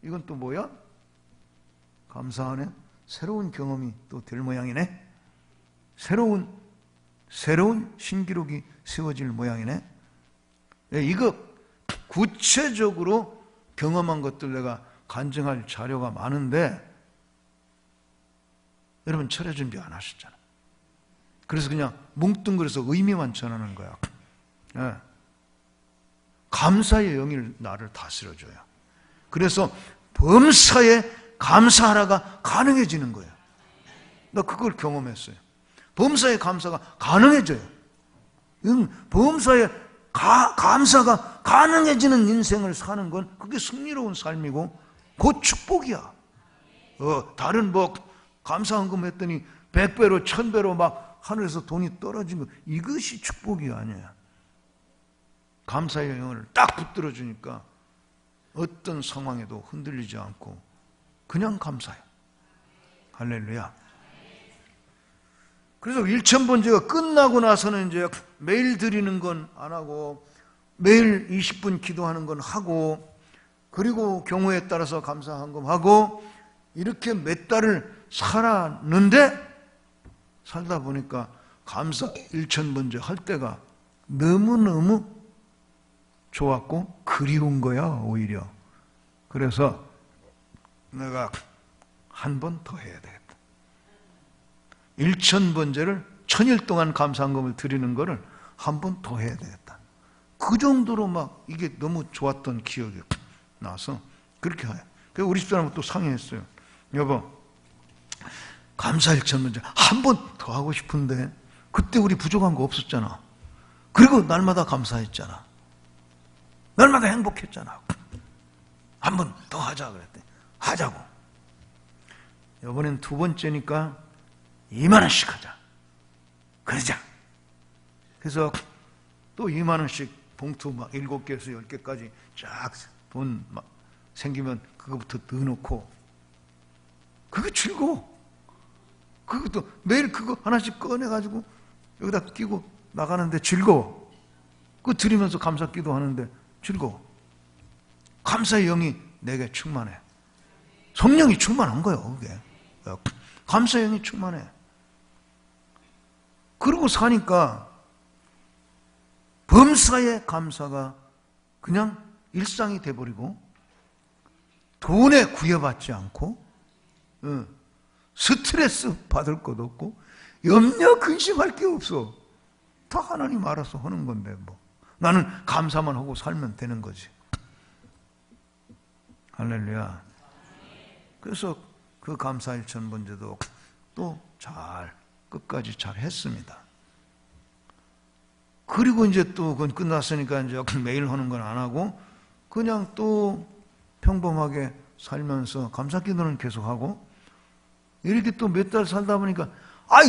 이건 또 뭐야? 감사하네. 새로운 경험이 또 될 모양이네. 새로운 신기록이 세워질 모양이네. 이거 구체적으로 경험한 것들 내가 간증할 자료가 많은데 여러분 철회 준비 안 하셨잖아. 그래서 그냥 뭉뚱그려서 의미만 전하는 거야. 네. 감사의 영이 나를 다스려줘요. 그래서 범사에 감사하라가 가능해지는 거예요. 나 그걸 경험했어요. 범사에 감사가 가능해져요. 범사에 감사가 가능해지는 인생을 사는 건 그게 승리로운 삶이고 곧 축복이야. 다른 감사헌금 했더니 100배로 1000배로 막 하늘에서 돈이 떨어진 거, 이것이 축복이 아니에요. 감사의 영혼을 딱 붙들어 주니까 어떤 상황에도 흔들리지 않고 그냥 감사해요. 할렐루야. 그래서 일천번제가 끝나고 나서는 이제 매일 드리는 건 안 하고 매일 20분 기도하는 건 하고, 그리고 경우에 따라서 감사한금 하고, 이렇게 몇 달을 살았는데 살다 보니까 감사 일천번제 할 때가 너무너무 좋았고 그리운 거야, 오히려. 그래서 내가 한 번 더 해야 되겠다. 일천번제를 1000일 동안 감사한금을 드리는 거를 한 번 더 해야 되겠다. 그 정도로 막 이게 너무 좋았던 기억이 나서 그렇게 해요. 그래서 우리 집사람하고 또 상의했어요. 여보, 감사 일천번제 한 번 더 하고 싶은데 그때 우리 부족한 거 없었잖아. 그리고 날마다 감사했잖아. 날마다 행복했잖아. 한 번 더 하자 그랬대. 하자고. 이번엔 두 번째니까 2만 원씩 하자. 그러자. 그래서 또 2만 원씩 봉투 막 7개에서 10개까지 쫙 돈 막 생기면 그거부터 넣어놓고, 그거 즐거워. 그것도 매일 그거 하나씩 꺼내가지고 여기다 끼고 나가는데 즐거워. 그거 드리면서 감사 기도하는데 즐거워. 감사의 영이 내게 충만해. 성령이 충만한 거예요, 그게. 감사의 영이 충만해. 그러고 사니까 범사의 감사가 그냥 일상이 돼버리고, 돈에 구애받지 않고, 스트레스 받을 것도 없고, 염려 근심할 게 없어. 다 하나님 알아서 하는 건데 뭐. 나는 감사만 하고 살면 되는 거지. 할렐루야. 그래서 그 감사 일천번제도 또 잘 끝까지 잘 했습니다. 그리고 이제 또 그건 끝났으니까 이제 매일 하는 건 안 하고 그냥 또 평범하게 살면서 감사 기도는 계속하고, 이렇게 또 몇 달 살다 보니까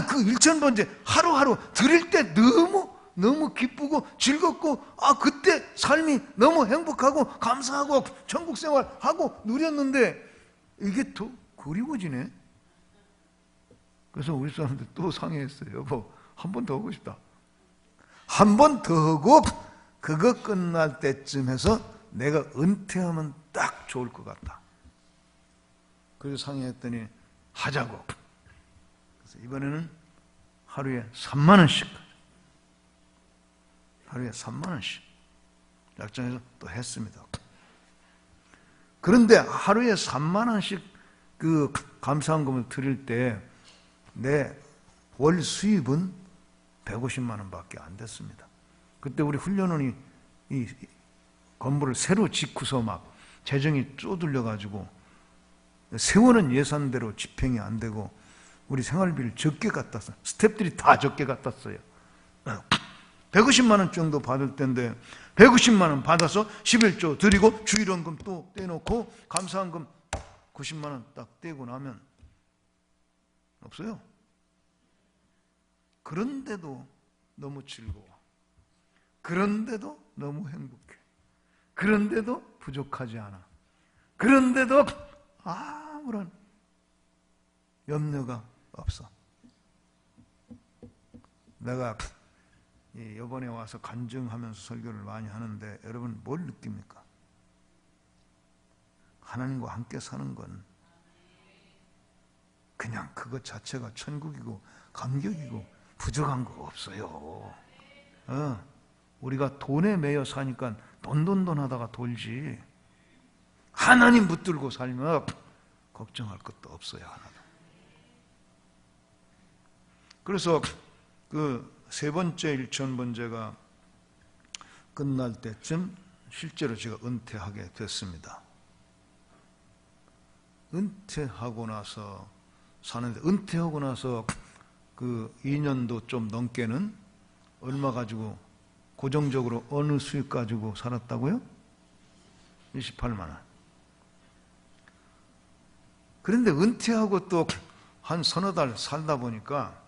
그 일천번제 하루하루 드릴 때 너무 기쁘고 즐겁고, 그때 삶이 너무 행복하고 감사하고 천국 생활하고 누렸는데 이게 더 그리워지네. 그래서 우리 사람들 또 상의했어요. 여보, 한 번 더 하고 싶다. 한 번 더 하고 그거 끝날 때쯤 해서 내가 은퇴하면 딱 좋을 것 같다. 그래서 상의했더니 하자고. 그래서 이번에는 하루에 3만 원씩, 하루에 3만 원씩 약정해서 또 했습니다. 그런데 하루에 3만 원씩 그 감사한금을 드릴 때 내 월 수입은 150만 원밖에 안 됐습니다. 그때 우리 훈련원이 이 건물을 새로 짓고서 막 재정이 쪼들려가지고 세워는 예산대로 집행이 안 되고 우리 생활비를 적게 갖다 써. 스태프들이 다 적게 갖다 써요. 150만 원 정도 받을 때인데 150만 원 받아서 11조 드리고 주일원금 또 떼놓고 감사한금 90만 원 딱 떼고 나면 없어요. 그런데도 너무 즐거워. 그런데도 너무 행복해. 그런데도 부족하지 않아. 그런데도 아무런 염려가 없어. 내가 이번에 와서 간증하면서 설교를 많이 하는데 여러분 뭘 느낍니까? 하나님과 함께 사는 건 그냥 그것 자체가 천국이고 감격이고 부족한 거 없어요. 우리가 돈에 매여 사니까 돈 하다가 돌지, 하나님 붙들고 살면 걱정할 것도 없어요, 하나도. 그래서 그 세 번째 일천번제가 끝날 때쯤 실제로 제가 은퇴하게 됐습니다. 은퇴하고 나서 사는데, 은퇴하고 나서 그 2년도 좀 넘게는 얼마 가지고 고정적으로 어느 수익 가지고 살았다고요? 28만 원. 그런데 은퇴하고 또 한 서너 달 살다 보니까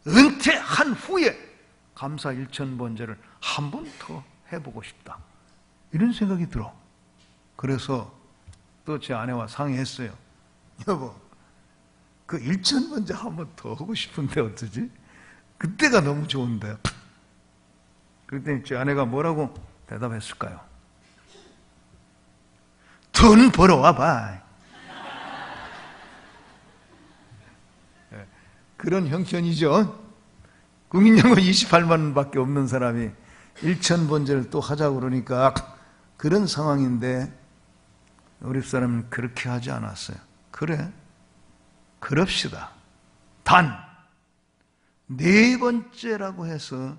은퇴한 후에 감사 일천번제를 한 번 더 해보고 싶다, 이런 생각이 들어. 그래서 또 제 아내와 상의했어요. 여보, 그 일천번제 한 번 더 하고 싶은데 어떠지? 그때가 너무 좋은데. 그랬더니 제 아내가 뭐라고 대답했을까요? 돈 벌어와 봐. 그런 형편이죠. 국민연금 28만 원밖에 없는 사람이 일천번제를 또 하자고 그러니까 그런 상황인데, 우리 사람은 그렇게 하지 않았어요. 그래, 그럽시다. 단 4번째라고 해서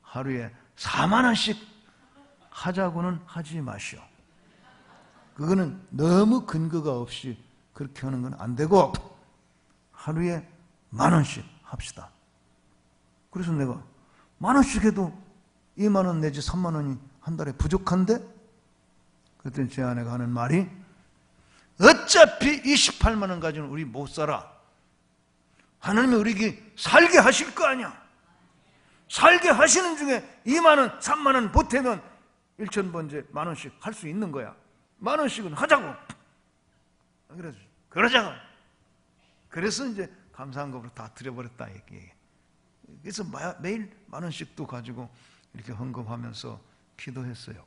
하루에 4만 원씩 하자고는 하지 마시오. 그거는 너무 근거가 없이 그렇게 하는 건 안 되고, 하루에 1만 원씩 합시다. 그래서 내가 1만 원씩 해도 2만 원 내지 3만 원이 한 달에 부족한데? 그랬더니 제 아내가 하는 말이, 어차피 28만 원 가지고는 우리 못 살아. 하나님이 우리에게 살게 하실 거 아니야. 살게 하시는 중에 2만 원, 3만 원 보태면 일천번제 1만 원씩 할 수 있는 거야. 1만 원씩은 하자고. 그래서 그러자고. 그래서 이제 감사한금으로 다 드려버렸다 얘기. 그래서 매일 1만 원씩도 가지고 이렇게 헌금하면서 기도했어요.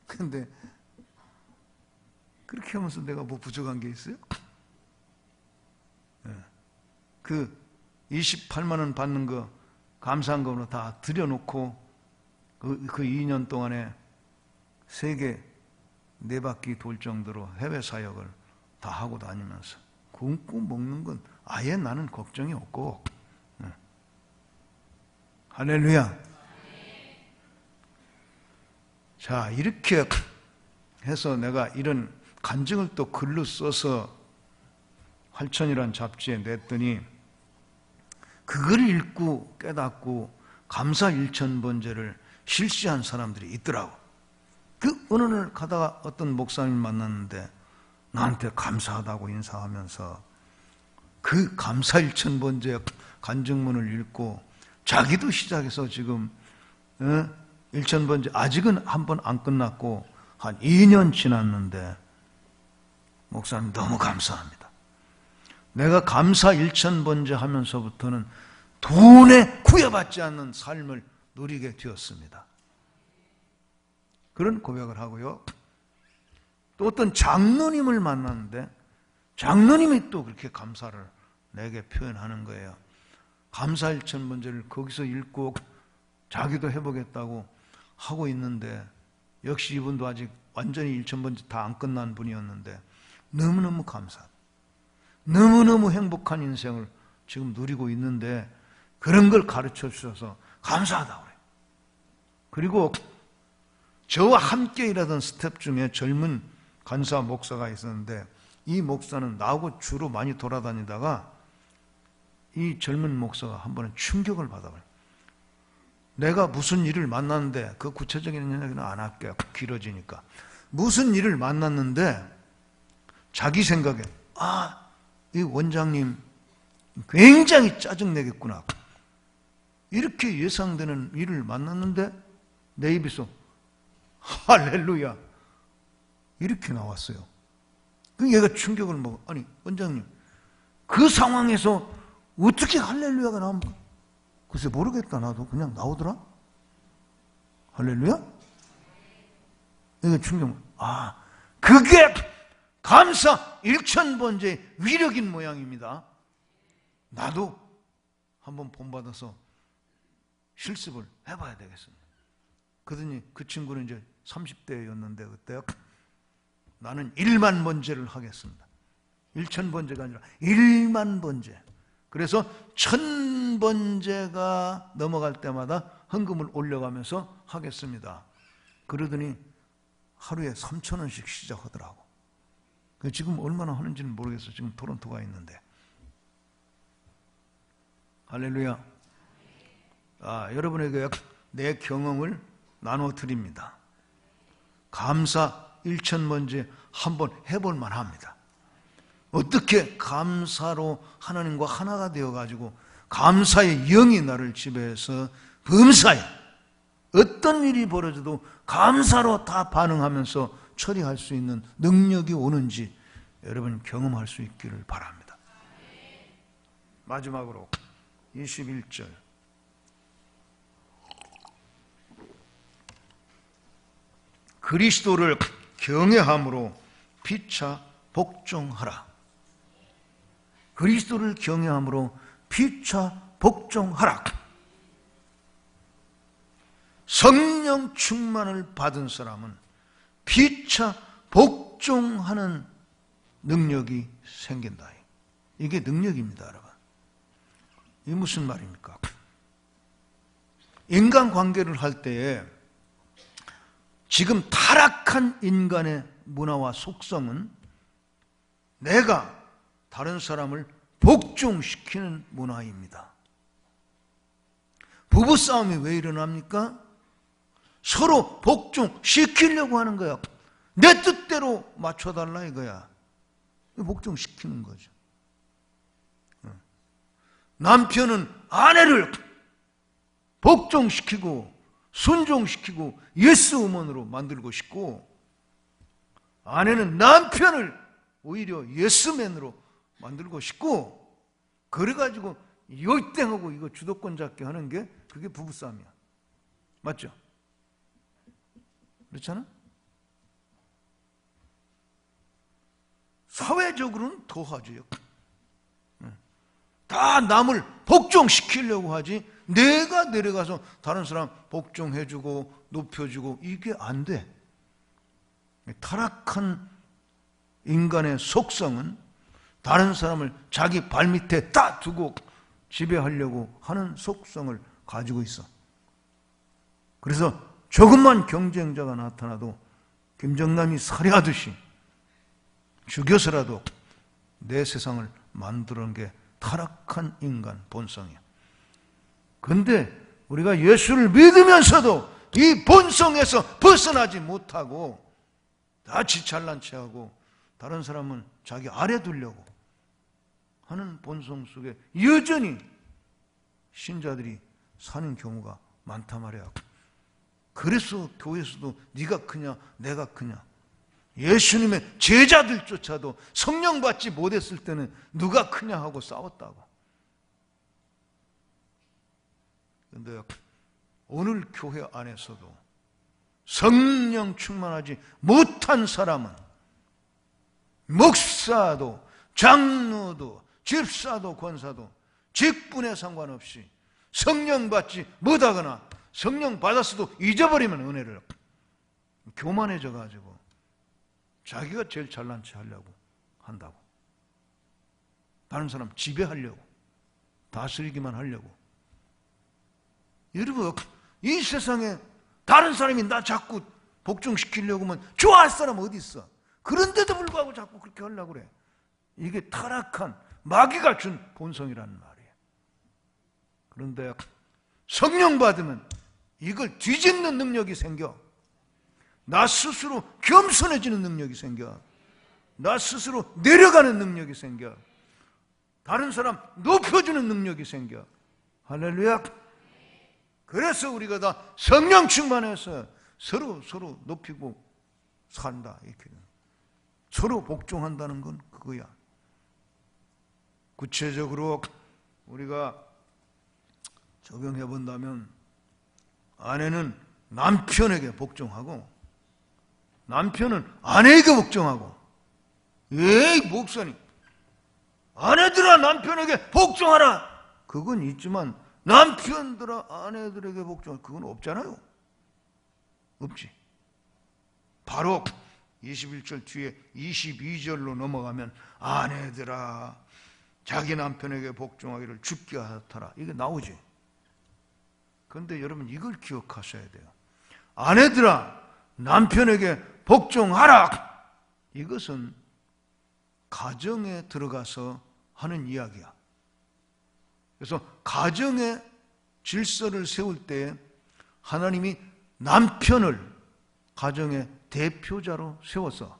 근데 그렇게 하면서 내가 뭐 부족한 게 있어요? 그 28만 원 받는 거 감사한금으로 다 들여놓고 그 2년 동안에 세계 4바퀴 돌 정도로 해외 사역을 다 하고 다니면서 굶고 먹는 건 아예 나는 걱정이 없고. 할렐루야. 자, 이렇게 해서 내가 이런 간증을 또 글로 써서 활천이라는 잡지에 냈더니, 그걸 읽고 깨닫고 감사 일천번제를 실시한 사람들이 있더라고. 그 어느 날 가다가 어떤 목사님 만났는데 나한테 감사하다고 인사하면서 그 감사 일천번제 간증문을 읽고 자기도 시작해서 지금 일천번제 아직은 한 번 안 끝났고 한 2년 지났는데, 목사님 너무 감사합니다. 내가 감사 일천번제 하면서부터는 돈에 구애받지 않는 삶을 누리게 되었습니다. 그런 고백을 하고요. 또 어떤 장로님을 만났는데 장로님이 또 그렇게 감사를 내게 표현하는 거예요. 감사 일천번제를 거기서 읽고 자기도 해보겠다고 하고 있는데, 역시 이분도 아직 완전히 일천번제 다 안 끝난 분이었는데 너무너무 감사, 너무너무 행복한 인생을 지금 누리고 있는데, 그런 걸 가르쳐 주셔서 감사하다고 그래요. 그리고 저와 함께 일하던 스텝 중에 젊은 간사 목사가 있었는데, 이 목사는 나하고 주로 많이 돌아다니다가 이 젊은 목사가 한 번은 충격을 받아버려요. 내가 무슨 일을 만났는데, 그 구체적인 이야기는 안 할게요. 길어지니까. 무슨 일을 만났는데 자기 생각에, 이 원장님 굉장히 짜증내겠구나, 이렇게 예상되는 일을 만났는데 내 입에서 할렐루야 이렇게 나왔어요. 그 얘가 충격을 먹어. 아니 원장님, 그 상황에서 어떻게 할렐루야가 나옵니까? 글쎄 모르겠다, 나도 그냥 나오더라. 할렐루야? 얘가 충격. 그게 감사 일천번제의 위력인 모양입니다. 나도 한번 본받아서 실습을 해봐야 되겠습니다. 그러더니 그 친구는 이제 30대였는데 그때 나는 1만 번제를 하겠습니다. 1,000번제가 아니라 1만 번제. 그래서 1,000번제가 넘어갈 때마다 헌금을 올려가면서 하겠습니다. 그러더니 하루에 3,000원씩 시작하더라고. 지금 얼마나 하는지는 모르겠어요. 지금 토론토가 있는데. 할렐루야. 여러분에게 내 경험을 나눠 드립니다. 감사 1,000번제 한번 해볼 만합니다. 어떻게 감사로 하나님과 하나가 되어가지고 감사의 영이 나를 지배해서 범사에 어떤 일이 벌어져도 감사로 다 반응하면서 처리할 수 있는 능력이 오는지 여러분 경험할 수 있기를 바랍니다. 마지막으로 21절. 그리스도를 경외함으로 피차 복종하라. 그리스도를 경외함으로 피차 복종하라. 성령 충만을 받은 사람은 피차 복종하는 능력이 생긴다. 이게 능력입니다, 여러분. 이게 무슨 말입니까? 인간관계를 할 때에 지금 타락한 인간의 문화와 속성은 내가 다른 사람을 복종시키는 문화입니다. 부부싸움이 왜 일어납니까? 서로 복종시키려고 하는 거야. 내 뜻대로 맞춰달라 이거야. 복종시키는 거죠. 남편은 아내를 복종시키고 순종시키고 예스우먼으로 만들고 싶고, 아내는 남편을 오히려 예스맨으로 만들고 싶고, 그래가지고 요땡하고 이거 주도권 잡기 하는 게 그게 부부싸움이야. 맞죠? 그렇잖아? 사회적으로는 더 하죠. 다 남을 복종시키려고 하지, 내가 내려가서 다른 사람 복종해주고 높여주고 이게 안 돼. 타락한 인간의 속성은 다른 사람을 자기 발밑에 딱 두고 지배하려고 하는 속성을 가지고 있어. 그래서 조금만 경쟁자가 나타나도 김정남이 살해하듯이 죽여서라도 내 세상을 만드는 게 타락한 인간 본성이야. 그런데 우리가 예수를 믿으면서도 이 본성에서 벗어나지 못하고 다 지잘난 체하고 다른 사람은 자기 아래 두려고 하는 본성 속에 여전히 신자들이 사는 경우가 많단 말이야. 그래서 교회에서도 네가 크냐 내가 크냐, 예수님의 제자들조차도 성령 받지 못했을 때는 누가 크냐 하고 싸웠다고. 그런데 오늘 교회 안에서도 성령 충만하지 못한 사람은 목사도 장로도 집사도 권사도 직분에 상관없이 성령 받지 못하거나 성령 받았어도 잊어버리면 은혜를 교만해져 가지고 자기가 제일 잘난 체 하려고 한다고. 다른 사람 지배하려고, 다스리기만 하려고. 여러분, 이 세상에 다른 사람이 나 자꾸 복종시키려고 하면 좋아할 사람 어디 있어? 그런데도 불구하고 자꾸 그렇게 하려고 그래. 이게 타락한 마귀가 준 본성이라는 말이에요. 그런데 성령 받으면 이걸 뒤집는 능력이 생겨. 나 스스로 겸손해지는 능력이 생겨. 나 스스로 내려가는 능력이 생겨. 다른 사람 높여주는 능력이 생겨. 할렐루야. 그래서 우리가 다 성령 충만해서 서로 높이고 산다. 이렇게. 서로 복종한다는 건 그거야. 구체적으로 우리가 적용해 본다면, 아내는 남편에게 복종하고 남편은 아내에게 복종하고. 에이 목사님, 아내들아 남편에게 복종하라, 그건 있지만 남편들아 아내들에게 복종하라, 그건 없잖아요. 없지. 바로 21절 뒤에 22절로 넘어가면 아내들아 자기 남편에게 복종하기를 주께 하라, 이게 나오지. 그런데 여러분 이걸 기억하셔야 돼요. 아내들아 남편에게 복종하라, 이것은 가정에 들어가서 하는 이야기야. 그래서 가정의 질서를 세울 때 하나님이 남편을 가정의 대표자로 세웠어.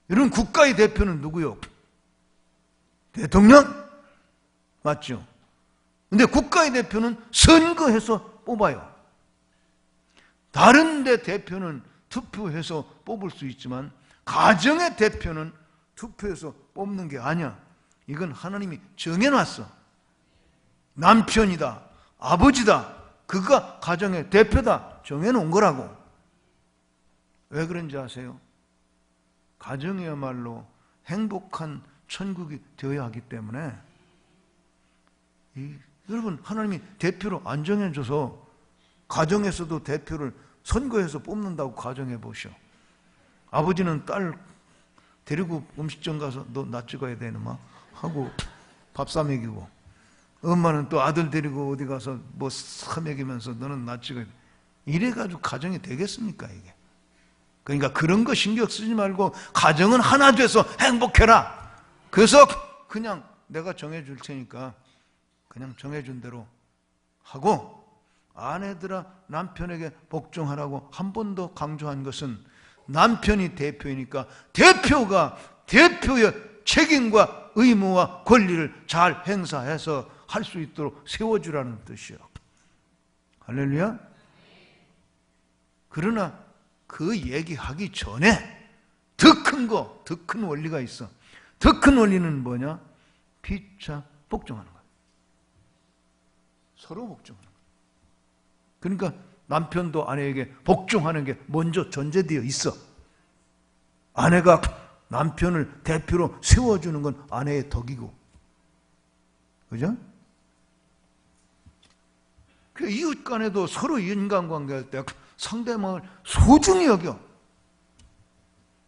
이런 국가의 대표는 누구요? 대통령? 맞죠? 근데 국가의 대표는 선거해서 뽑아요. 다른 데 대표는 투표해서 뽑을 수 있지만 가정의 대표는 투표해서 뽑는 게 아니야. 이건 하나님이 정해놨어. 남편이다, 아버지다, 그가 가정의 대표다 정해놓은 거라고. 왜 그런지 아세요? 가정이야말로 행복한 천국이 되어야 하기 때문에 여러분, 하나님이 대표로 안 정해줘서 가정에서도 대표를 선거해서 뽑는다고 가정해 보시오. 아버지는 딸 데리고 음식점 가서 너 나 찍어야 되는 막 하고 밥 사 먹이고, 엄마는 또 아들 데리고 어디 가서 뭐 사 먹이면서 너는 나 찍어야 돼. 이래가지고 가정이 되겠습니까 이게? 그러니까 그런 거 신경 쓰지 말고 가정은 하나 돼서 행복해라. 그래서 그냥 내가 정해줄 테니까 그냥 정해준 대로 하고, 아내들아 남편에게 복종하라고 한 번 더 강조한 것은 남편이 대표이니까 대표가 대표의 책임과 의무와 권리를 잘 행사해서 할 수 있도록 세워주라는 뜻이요. 할렐루야. 그러나 그 얘기하기 전에 더 큰 거, 더 큰 원리가 있어. 더 큰 원리는 뭐냐? 피차 복종하는 거야. 서로 복종하는 거야. 그러니까 남편도 아내에게 복종하는 게 먼저 전제되어 있어. 아내가 남편을 대표로 세워주는 건 아내의 덕이고, 그죠? 그 이웃 간에도 서로 인간관계할 때 상대방을 소중히 여겨.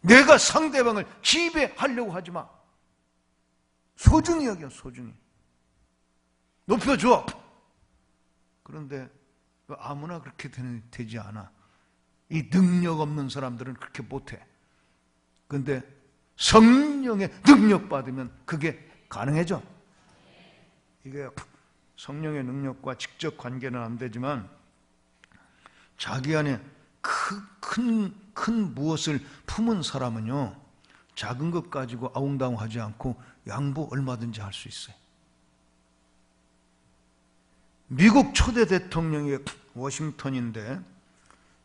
내가 상대방을 지배하려고 하지 마. 소중히 여겨, 소중히. 높여줘. 그런데 아무나 그렇게 되지 않아. 이 능력 없는 사람들은 그렇게 못해. 그런데 성령의 능력 받으면 그게 가능해져. 이게 성령의 능력과 직접 관계는 안 되지만 자기 안에 큰 무엇을 품은 사람은요, 작은 것 가지고 아웅다웅하지 않고 양보 얼마든지 할 수 있어요. 미국 초대 대통령이 워싱턴인데,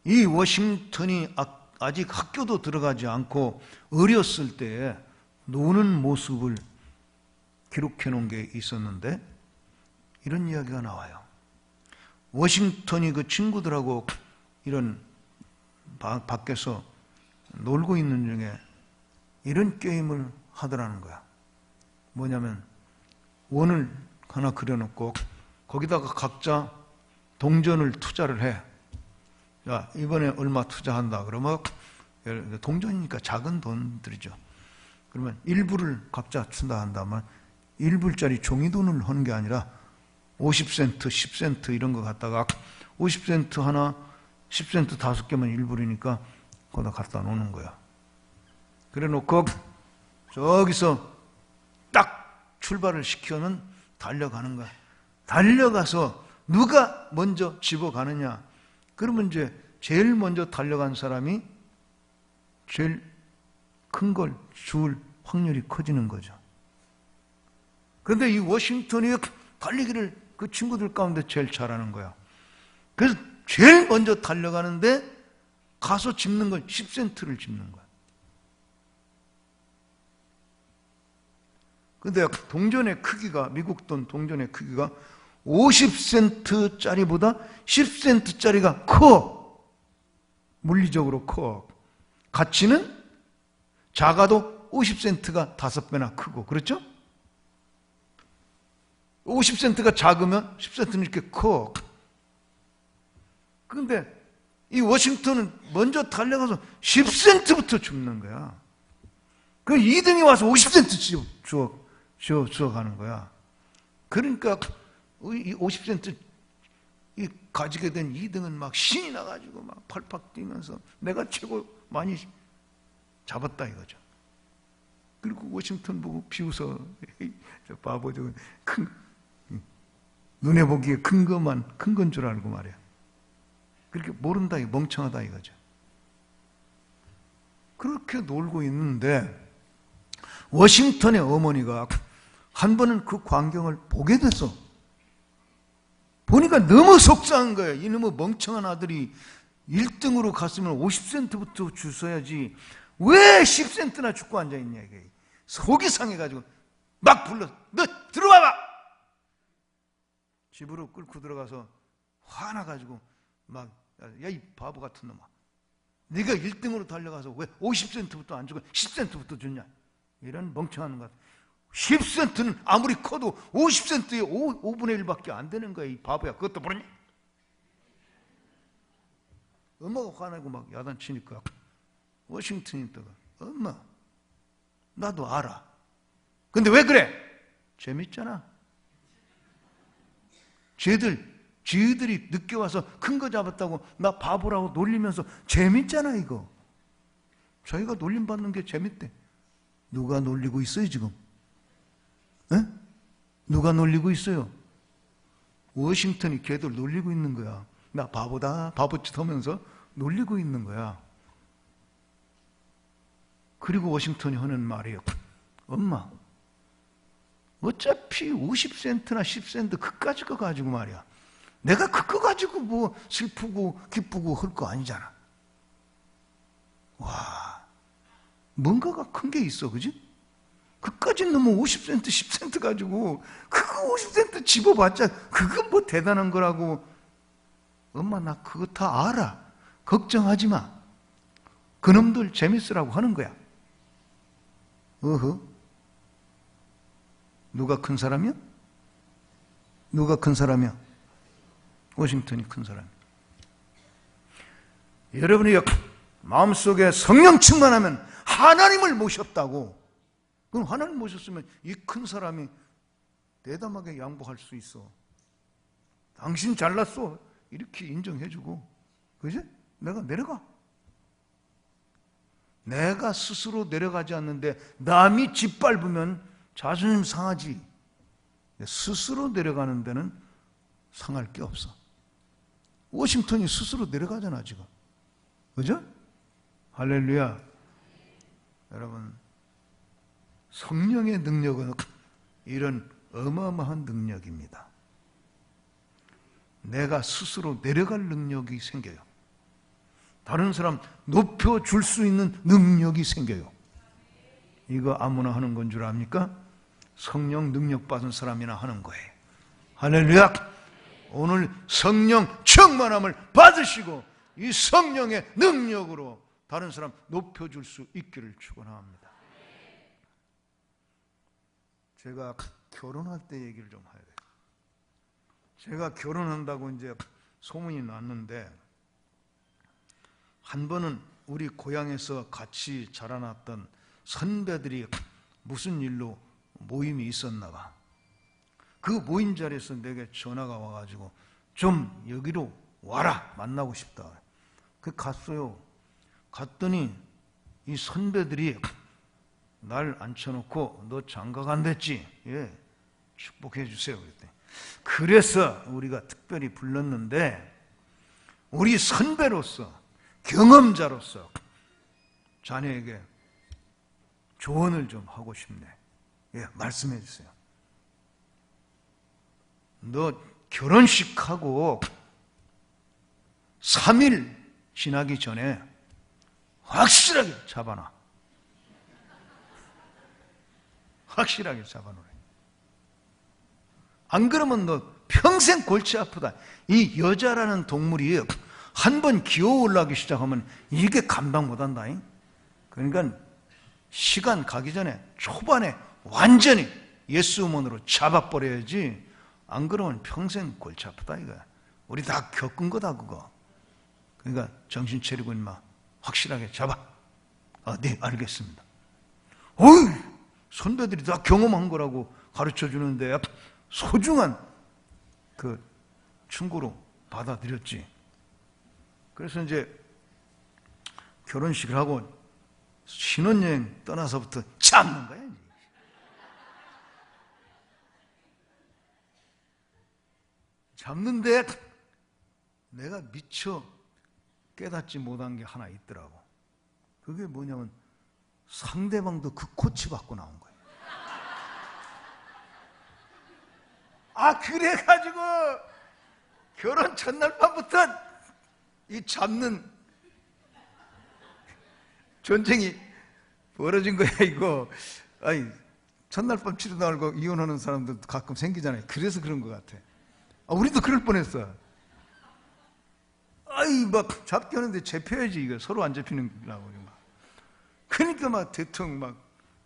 이 워싱턴이 아직 학교도 들어가지 않고 어렸을 때에 노는 모습을 기록해 놓은 게 있었는데, 이런 이야기가 나와요. 워싱턴이 그 친구들하고 이런 밖에서 놀고 있는 중에 이런 게임을 하더라는 거야. 뭐냐면 원을 하나 그려놓고 거기다가 각자 동전을 투자를 해. 야, 이번에 얼마 투자한다. 그러면 동전이니까 작은 돈들이죠. 그러면 일부를 각자 준다 한다면 1불짜리 종이돈을 하는 게 아니라 50센트, 10센트 이런 거 갖다가 50센트 하나, 10센트 5개면 1불이니까 거기다 갖다 놓는 거야. 그래 놓고 저기서 딱 출발을 시켜는 달려가는 거야. 달려가서 누가 먼저 집어가느냐. 그러면 이제 제일 먼저 달려간 사람이 제일 큰 걸 줄 확률이 커지는 거죠. 그런데 이 워싱턴이 달리기를 그 친구들 가운데 제일 잘하는 거야. 그래서 제일 먼저 달려가는데 가서 집는 건 10센트를 집는 거야. 근데 동전의 크기가, 미국 돈 동전의 크기가 50센트짜리보다 10센트짜리가 커. 물리적으로 커. 가치는 작아도 50센트가 5배나 크고, 그렇죠? 50센트가 작으면 10센트는 이렇게 커. 그런데 이 워싱턴은 먼저 달려가서 10센트부터 줍는 거야. 그 2등이 와서 50센트 주워 가는 거야. 그러니까 이 50센트 이 가지게 된 2등은 막 신이 나가지고 막 팔팍 뛰면서 내가 최고 많이 잡았다 이거죠. 그리고 워싱턴 보고 비웃어. 저 바보 저거 눈에 보기에 큰 건 줄 알고 말이야. 그렇게 모른다, 멍청하다 이거죠. 그렇게 놀고 있는데 워싱턴의 어머니가 한 번은 그 광경을 보게 됐어. 보니까 너무 속상한 거예요. 이놈의 멍청한 아들이 1등으로 갔으면 50센트부터 주셔야지 왜 10센트나 죽고 앉아있냐 이게. 속이 상해가지고 막 불러, 너 들어와봐. 집으로 끌고 들어가서 화나가지고 막, 야 이 바보 같은 놈아, 네가 1등으로 달려가서 왜 50센트부터 안 주고 10센트부터 줬냐. 이런 멍청한 것. 10센트는 아무리 커도 50센트의 5분의 1밖에 안 되는 거야. 이 바보야, 그것도 모르냐. 엄마가 화내고 막 야단치니까 워싱턴이 있다가, 엄마 나도 알아. 근데 왜 그래? 재밌잖아. 쟤들이 늦게 와서 큰 거 잡았다고 나 바보라고 놀리면서 재밌잖아 이거. 자기가 놀림받는 게 재밌대. 누가 놀리고 있어요 지금? 에? 누가 놀리고 있어요? 워싱턴이 걔들 놀리고 있는 거야. 나 바보다 바보짓 하면서 놀리고 있는 거야. 그리고 워싱턴이 하는 말이에요. 엄마, 어차피 50센트나 10센트 그까짓 거 가지고 말이야, 내가 그거 가지고 뭐 슬프고 기쁘고 할 거 아니잖아. 와, 뭔가가 큰 게 있어, 그지? 그까짓 놈은 50센트 10센트 가지고 그거 50센트 집어봤자 그건 뭐 대단한 거라고. 엄마 나 그거 다 알아. 걱정하지 마. 그놈들 재밌으라고 하는 거야. 어허. 누가 큰 사람이야? 누가 큰 사람이야? 워싱턴이 큰 사람이야. 여러분이 마음속에 성령 충만하면 하나님을 모셨다고. 그럼 하나님 모셨으면 이 큰 사람이 대담하게 양보할 수 있어. 당신 잘났어 이렇게 인정해주고, 그지? 내가 내려가. 내가 스스로 내려가지 않는데 남이 짓밟으면 자존심 상하지. 스스로 내려가는 데는 상할 게 없어. 워싱턴이 스스로 내려가잖아 지금. 그죠? 할렐루야. 여러분, 성령의 능력은 이런 어마어마한 능력입니다. 내가 스스로 내려갈 능력이 생겨요. 다른 사람 높여줄 수 있는 능력이 생겨요. 이거 아무나 하는 건 줄 압니까? 성령 능력 받은 사람이나 하는 거예요. 할렐루야. 오늘 성령 충만함을 받으시고 이 성령의 능력으로 다른 사람 높여줄 수 있기를 축원합니다. 제가 결혼할 때 얘기를 좀 해야 돼요. 제가 결혼한다고 이제 소문이 났는데, 한 번은 우리 고향에서 같이 자라났던 선배들이 무슨 일로 모임이 있었나 봐. 그 모임 자리에서 내게 전화가 와가지고 좀 여기로 와라, 만나고 싶다. 그 갔어요. 갔더니 이 선배들이 날 앉혀놓고 너 장가가 안 됐지? 예, 축복해 주세요. 그랬더니, 그래서 우리가 특별히 불렀는데 우리 선배로서 경험자로서 자네에게 조언을 좀 하고 싶네. 예, 말씀해 주세요. 너 결혼식하고 3일 지나기 전에 확실하게 잡아놔. 확실하게 잡아놓으래. 안 그러면 너 평생 골치 아프다. 이 여자라는 동물이 한 번 기어 올라가기 시작하면 이게 감당 못한다. 그러니까 시간 가기 전에 초반에 완전히 예스우먼으로 잡아버려야지. 안 그러면 평생 골치 아프다 이거야. 우리 다 겪은 거다 그거. 그러니까 정신 차리고 인마 확실하게 잡아. 네, 알겠습니다. 어이, 선배들이 다 경험한 거라고 가르쳐 주는데 소중한 그 충고로 받아들였지. 그래서 이제 결혼식을 하고 신혼여행 떠나서부터 참는 거야. 이제. 잡는데 내가 미처 깨닫지 못한 게 하나 있더라고. 그게 뭐냐면 상대방도 그 코치 받고 나온 거예요. 아, 그래가지고 결혼 첫날 밤부터 이 잡는 전쟁이 벌어진 거야, 이거. 아니, 첫날 밤 치르다 말고 이혼하는 사람들도 가끔 생기잖아요. 그래서 그런 것 같아. 아, 우리도 그럴 뻔했어. 아이, 막 잡기 하는데 잡혀야지, 이거. 서로 안 잡히는라고. 그러니까 막 대통령 막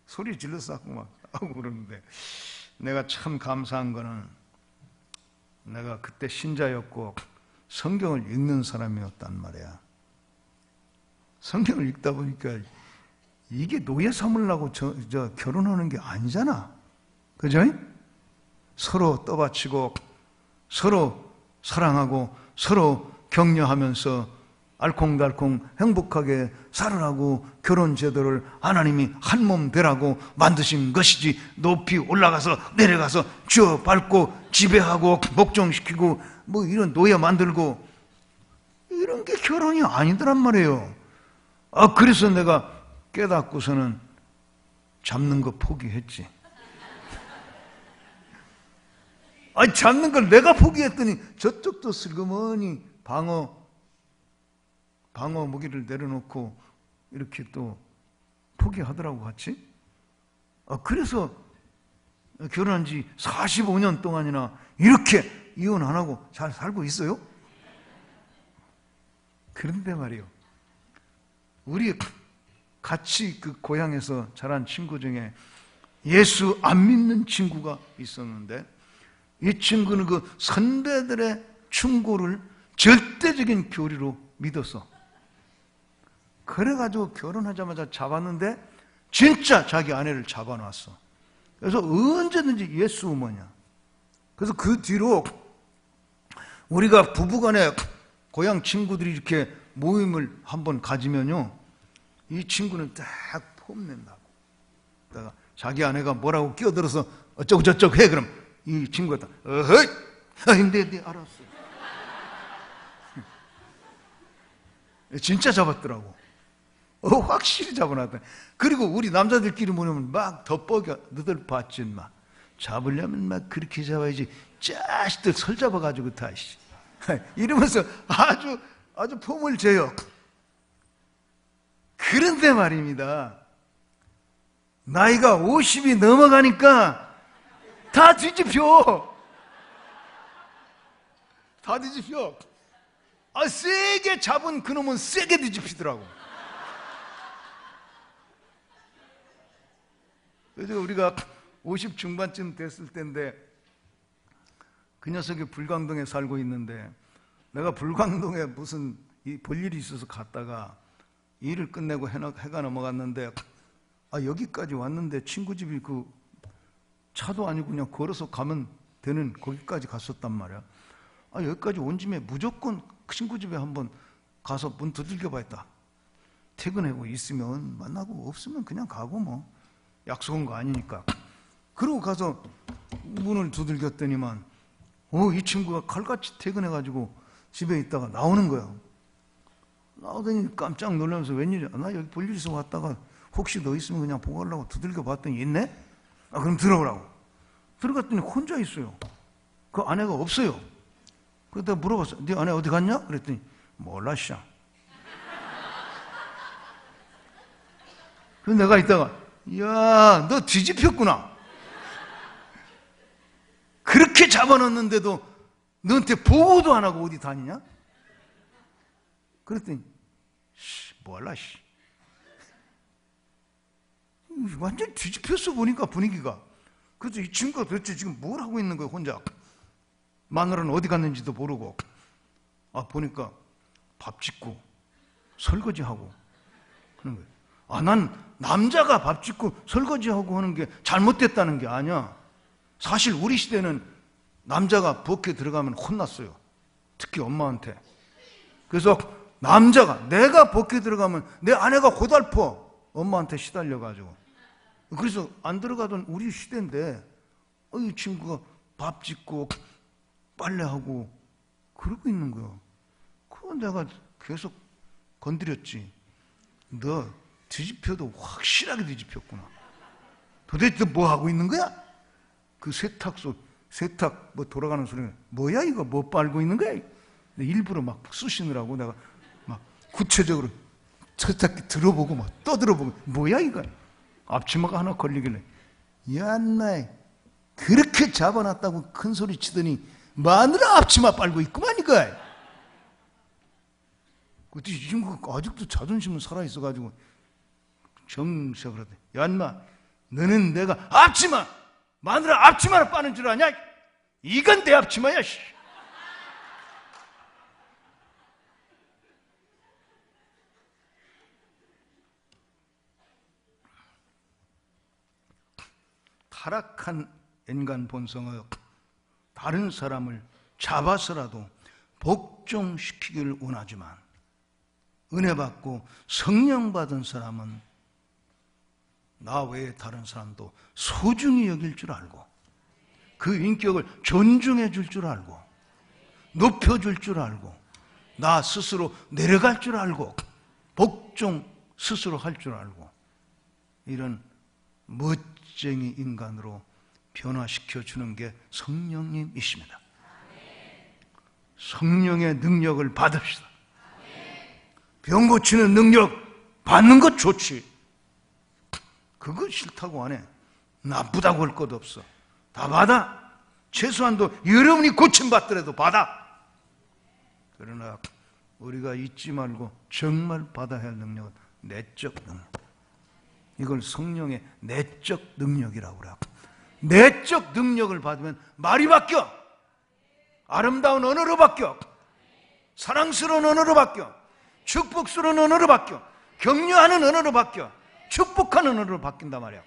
소리 질러서 하고 막 하고 그러는데, 내가 참 감사한 거는 내가 그때 신자였고 성경을 읽는 사람이었단 말이야. 성경을 읽다 보니까 이게 노예 삼으려고 저 결혼하는 게 아니잖아. 그죠? 서로 떠받치고 서로 사랑하고 서로 격려하면서 알콩달콩 행복하게 살으라고 결혼 제도를 하나님이 한 몸 되라고 만드신 것이지, 높이 올라가서 내려가서 쥐어 밟고 지배하고 복종시키고 뭐 이런 노예 만들고 이런 게 결혼이 아니더란 말이에요. 아, 그래서 내가 깨닫고서는 잡는 거 포기했지. 아니, 잡는 걸 내가 포기했더니 저쪽도 슬그머니 방어 무기를 내려놓고 이렇게 또 포기하더라고, 같이. 아, 그래서 결혼한 지 45년 동안이나 이렇게 이혼 안 하고 잘 살고 있어요. 그런데 말이요, 우리 같이 그 고향에서 자란 친구 중에 예수 안 믿는 친구가 있었는데, 이 친구는 그 선배들의 충고를 절대적인 교리로 믿었어. 그래가지고 결혼하자마자 잡았는데 진짜 자기 아내를 잡아놨어. 그래서 언제든지 예수 어머냐. 그래서 그 뒤로 우리가 부부간에 고향 친구들이 이렇게 모임을 한번 가지면요, 이 친구는 딱 폼낸다고. 그러다가 자기 아내가 뭐라고 끼어들어서 어쩌고 저쩌고 해. 그럼 이 친구가 딱 어허이, 네 알았어. 진짜 잡았더라고. 확실히 잡아놨다. 그리고 우리 남자들끼리 모이면 막 덧보겨 너들 봤지 막. 잡으려면 막 그렇게 잡아야지. 자식들 설 잡아가지고 다 이러면서 아주 폼을 재요. 그런데 말입니다, 나이가 50이 넘어가니까 다 뒤집혀. 다 뒤집혀. 아, 세게 잡은 그놈은 세게 뒤집히더라고. 그래서 우리가 50 중반쯤 됐을 때인데, 그 녀석이 불광동에 살고 있는데, 내가 불광동에 무슨 볼 일이 있어서 갔다가 일을 끝내고 해가 넘어갔는데, 아, 여기까지 왔는데 친구 집이 그 차도 아니고 그냥 걸어서 가면 되는 거기까지 갔었단 말이야. 아, 여기까지 온 짐에 무조건 친구 집에 한번 가서 문 두들겨 봐야겠다. 퇴근하고 있으면 만나고 없으면 그냥 가고 뭐. 약속한 거 아니니까. 그러고 가서 문을 두들겼더니만 이 친구가 칼같이 퇴근해가지고 집에 있다가 나오는 거야. 나오더니 깜짝 놀라면서 웬일이야. 나 여기 볼 일 있어 왔다가 혹시 너 있으면 그냥 보고 가려고 두들겨 봤더니 있네? 아, 그럼 들어오라고. 들어갔더니 혼자 있어요. 그 아내가 없어요. 그러다 물어봤어. 네 아내 어디 갔냐? 그랬더니 몰라, 씨. 그래서 내가 있다가, 야, 너 뒤집혔구나. 그렇게 잡아놨는데도 너한테 보고도 안 하고 어디 다니냐? 그랬더니 몰라, 씨. 완전 뒤집혔어, 보니까 분위기가. 그래서 이 친구가 도대체 지금 뭘 하고 있는 거야, 혼자. 마누라는 어디 갔는지도 모르고. 아, 보니까 밥 짓고 설거지하고 그런 거예요. 아, 난 남자가 밥 짓고 설거지하고 하는 게 잘못됐다는 게 아니야. 사실 우리 시대는 남자가 부엌에 들어가면 혼났어요. 특히 엄마한테. 그래서 내가 부엌에 들어가면 내 아내가 고달퍼. 엄마한테 시달려가지고. 그래서 안 들어가던 우리 시대인데 이 친구가 밥 짓고 빨래하고 그러고 있는 거야. 그거 내가 계속 건드렸지. 너 뒤집혀도 확실하게 뒤집혔구나. 도대체 뭐 하고 있는 거야? 그 세탁 뭐 돌아가는 소리가 뭐야 이거 뭐 빨고 있는 거야? 일부러 막 쑤시느라고 내가 막 구체적으로 세탁기 들어보고 막 떠들어보고 뭐야 이거? 앞치마가 하나 걸리길래 야 나 그렇게 잡아놨다고 큰 소리 치더니 마누라 앞치마 빨고 있구만 이거. 그때 지금 아직도 자존심은 살아있어가지고 정색을 하더니 야 인마 너는 내가 앞치마 마누라 앞치마를 빠는 줄 아냐? 이건 내 앞치마야. 타락한 인간 본성은 다른 사람을 잡아서라도 복종시키기를 원하지만 은혜 받고 성령 받은 사람은 나 외에 다른 사람도 소중히 여길 줄 알고 그 인격을 존중해 줄 줄 알고 높여줄 줄 알고 나 스스로 내려갈 줄 알고 복종 스스로 할 줄 알고 이런 멋쟁이 인간으로 변화시켜 주는 게 성령님이십니다. 성령의 능력을 받읍시다. 병 고치는 능력 받는 것 좋지. 그거 싫다고 안 해. 나쁘다고 할 것 없어. 다 받아. 최소한도 여러분이 고침받더라도 받아. 그러나 우리가 잊지 말고 정말 받아야 할 능력은 내적 능력. 이걸 성령의 내적 능력이라고 그래요. 내적 능력을 받으면 말이 바뀌어. 아름다운 언어로 바뀌어. 사랑스러운 언어로 바뀌어. 축복스러운 언어로 바뀌어. 격려하는 언어로 바뀌어. 축복하는 언어로 바뀐단 말이야.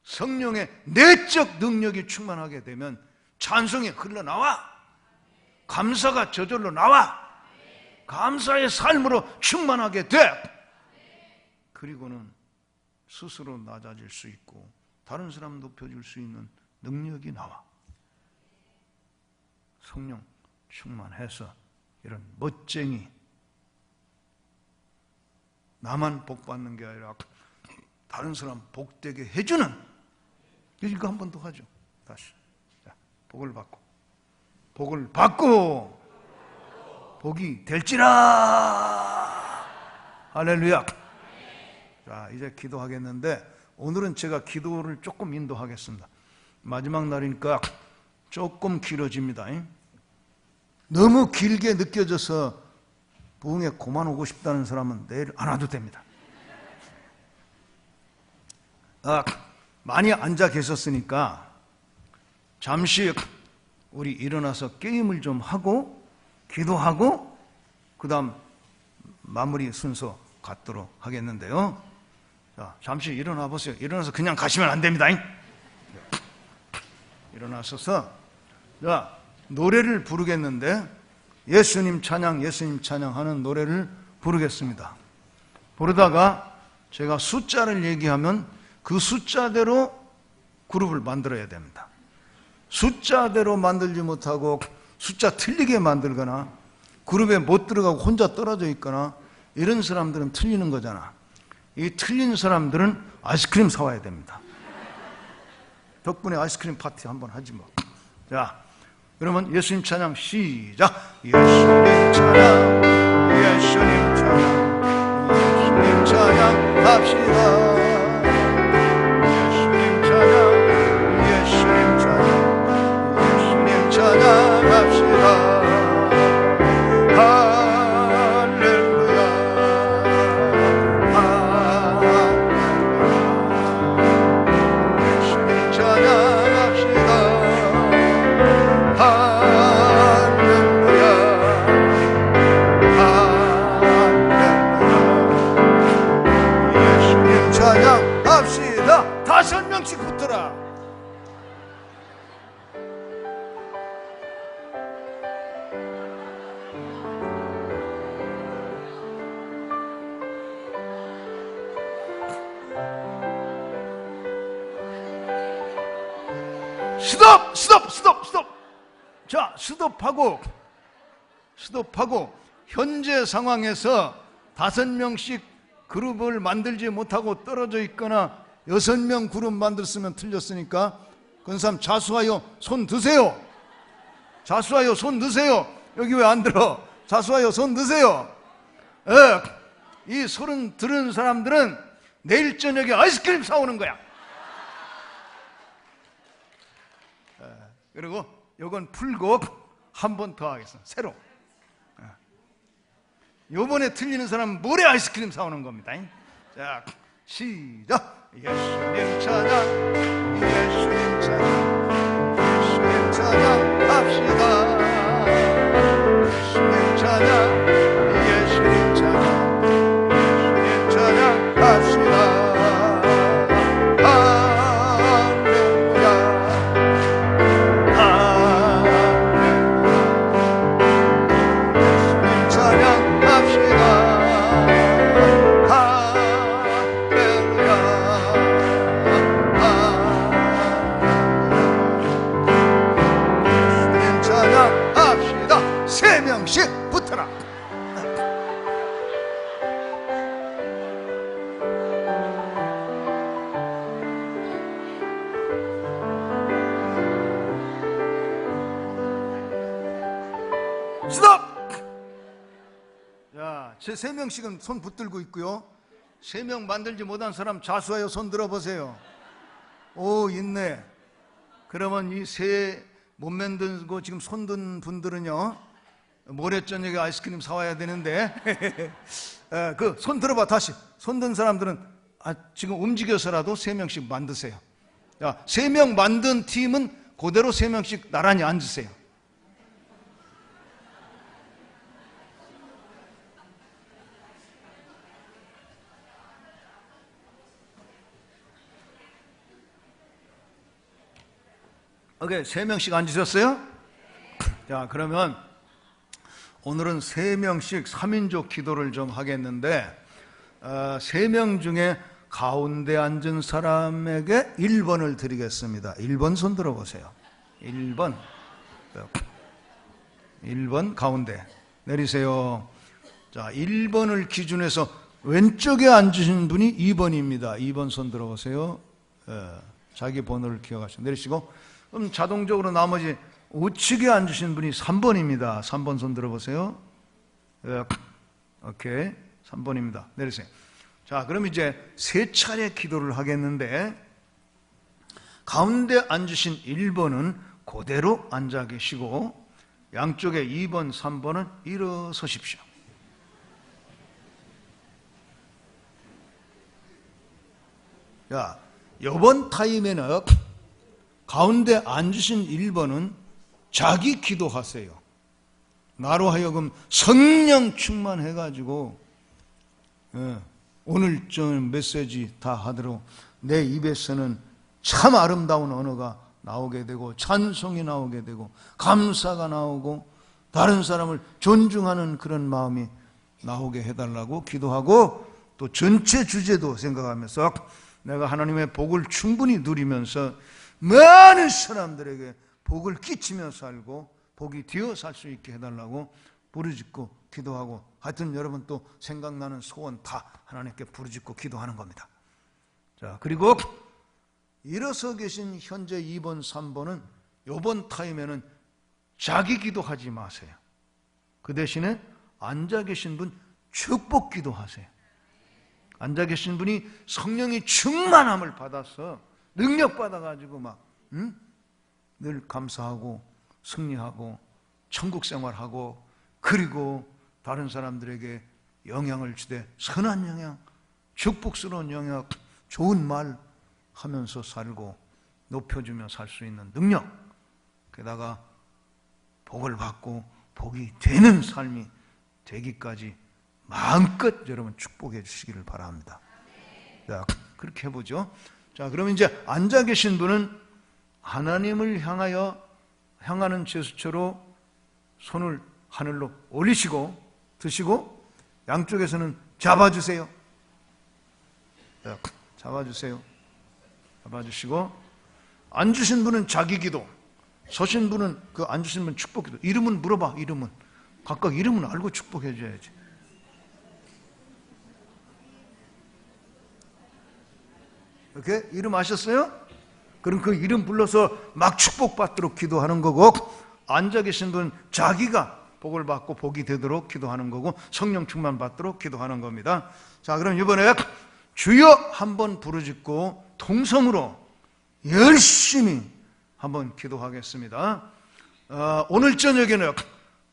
성령의 내적 능력이 충만하게 되면 찬송이 흘러나와. 감사가 저절로 나와. 감사의 삶으로 충만하게 돼. 그리고는 스스로 낮아질 수 있고 다른 사람 높여줄 수 있는 능력이 나와. 성령 충만해서 이런 멋쟁이 나만 복 받는 게 아니라 다른 사람 복되게 해주는 이거 한 번 더 하죠. 다시 자, 복을 받고 복이 될지라. 할렐루야. 자, 이제 기도하겠는데 오늘은 제가 기도를 조금 인도하겠습니다. 마지막 날이니까 조금 길어집니다. 너무 길게 느껴져서 부흥에 그만 오고 싶다는 사람은 내일 안 와도 됩니다. 많이 앉아 계셨으니까 잠시 우리 일어나서 게임을 좀 하고 기도하고 그 다음 마무리 순서 갖도록 하겠는데요. 자, 잠시 일어나 보세요. 일어나서 그냥 가시면 안 됩니다. 일어나셔서 자, 노래를 부르겠는데 예수님 찬양 하는 노래를 부르겠습니다. 부르다가 제가 숫자를 얘기하면 그 숫자대로 그룹을 만들어야 됩니다. 숫자대로 만들지 못하고 숫자 틀리게 만들거나 그룹에 못 들어가고 혼자 떨어져 있거나 이런 사람들은 틀리는 거잖아. 이 틀린 사람들은 아이스크림 사와야 됩니다. 덕분에 아이스크림 파티 한번 하지 뭐. 자, 그러면 예수님 찬양 시작. 예수님 찬양, 예수님 찬양, 예수님 찬양 합시다. 예수님 찬양, 예수님 찬양, 예수님 찬양 합시다. 다섯 명씩 붙어라. 스톱. 자, 스톱하고 현재 상황에서 다섯 명씩 그룹을 만들지 못하고 떨어져 있거나 6명 그룹 만들었으면 틀렸으니까 그런 사람 자수하여 손 드세요. 자수하여 손 드세요. 여기 왜 안 들어? 자수하여 손 드세요. 이 소리 들은 사람들은 내일 저녁에 아이스크림 사오는 거야. 그리고 요건 풀고 한 번 더 하겠습니다. 새로. 요번에 틀리는 사람은 모레 아이스크림 사오는 겁니다. 자, 시작. 예수님 찬양, 예수님 찬양, 예수님 찬양 합시다. 예수님 찬양, 예수님 찬양, 예수님 찬양 합시다. 붙어라. 스톱! 자, 제 3명씩은 손 붙들고 있고요. 3명 만들지 못한 사람 자수하여 손 들어보세요. 오, 있네. 그러면 이 세 못 만들고 지금 손 든 분들은요, 모레 저녁에 아이스크림 사와야 되는데 그 손 들어봐. 다시 손 든 사람들은 지금 움직여서라도 3명씩 만드세요. 자, 3명 만든 팀은 그대로 3명씩 나란히 앉으세요. 오케이, 3명씩 앉으셨어요? 자, 그러면 오늘은 3명씩 3인조 기도를 좀 하겠는데 3명 중에 가운데 앉은 사람에게 1번을 드리겠습니다. 1번 손 들어보세요. 1번 가운데 내리세요. 자, 1번을 기준해서 왼쪽에 앉으신 분이 2번입니다. 2번 손 들어보세요. 자기 번호를 기억하시고 내리시고, 그럼 자동적으로 나머지 우측에 앉으신 분이 3번입니다. 3번 손 들어보세요. 오케이, 3번입니다. 내리세요. 자, 그럼 이제 3차례 기도를 하겠는데 가운데 앉으신 1번은 그대로 앉아 계시고 양쪽에 2번, 3번은 일어서십시오. 자, 이번 타임에는 가운데 앉으신 1번은 자기 기도하세요. 나로 하여금 성령 충만해가지고 오늘 좀 메시지 다 하도록 내 입에서는 참 아름다운 언어가 나오게 되고 찬송이 나오게 되고 감사가 나오고 다른 사람을 존중하는 그런 마음이 나오게 해달라고 기도하고, 또 전체 주제도 생각하면서 내가 하나님의 복을 충분히 누리면서 많은 사람들에게 복을 끼치며 살고 복이 되어 살 수 있게 해달라고 부르짖고 기도하고, 하여튼 여러분 또 생각나는 소원 다 하나님께 부르짖고 기도하는 겁니다. 자, 그리고 일어서 계신 현재 2번, 3번은 이번 타임에는 자기 기도하지 마세요. 그 대신에 앉아 계신 분 축복 기도하세요. 앉아 계신 분이 성령의 충만함을 받아서 능력 받아가지고 막 늘 감사하고 승리하고 천국 생활하고, 그리고 다른 사람들에게 영향을 주되 선한 영향, 축복스러운 영향, 좋은 말 하면서 살고 높여주며 살 수 있는 능력, 게다가 복을 받고 복이 되는 삶이 되기까지 마음껏 여러분 축복해 주시기를 바랍니다. 자, 그렇게 해보죠. 자, 그러면 이제 앉아 계신 분은 하나님을 향하는 제스처로 손을 하늘로 올리시고 드시고, 양쪽에서는 잡아주세요. 자, 잡아주세요. 잡아주시고, 앉으신 분은 자기 기도, 서신 분은 그 앉으신 분 축복 기도. 이름은 물어봐. 이름은 각각 이름은 알고 축복해 줘야지. 이렇게 이름 아셨어요? 그럼 그 이름 불러서 막 축복받도록 기도하는 거고, 앉아 계신 분 자기가 복을 받고 복이 되도록 기도하는 거고, 성령 충만 받도록 기도하는 겁니다. 자, 그럼 이번에 주여 한번 부르짖고 통성으로 열심히 한번 기도하겠습니다. 오늘 저녁에는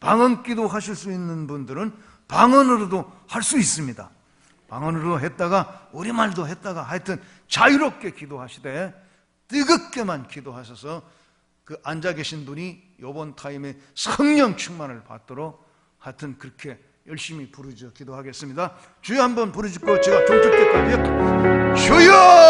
방언 기도 하실 수 있는 분들은 방언으로도 할 수 있습니다. 방언으로 했다가 우리말도 했다가 하여튼 자유롭게 기도하시되 뜨겁게만 기도하셔서 그 앉아 계신 분이 이번 타임에 성령 충만을 받도록 하여튼 그렇게 열심히 부르짖어 기도하겠습니다. 주여 한번 부르짖고 제가 종칠 때까지 주여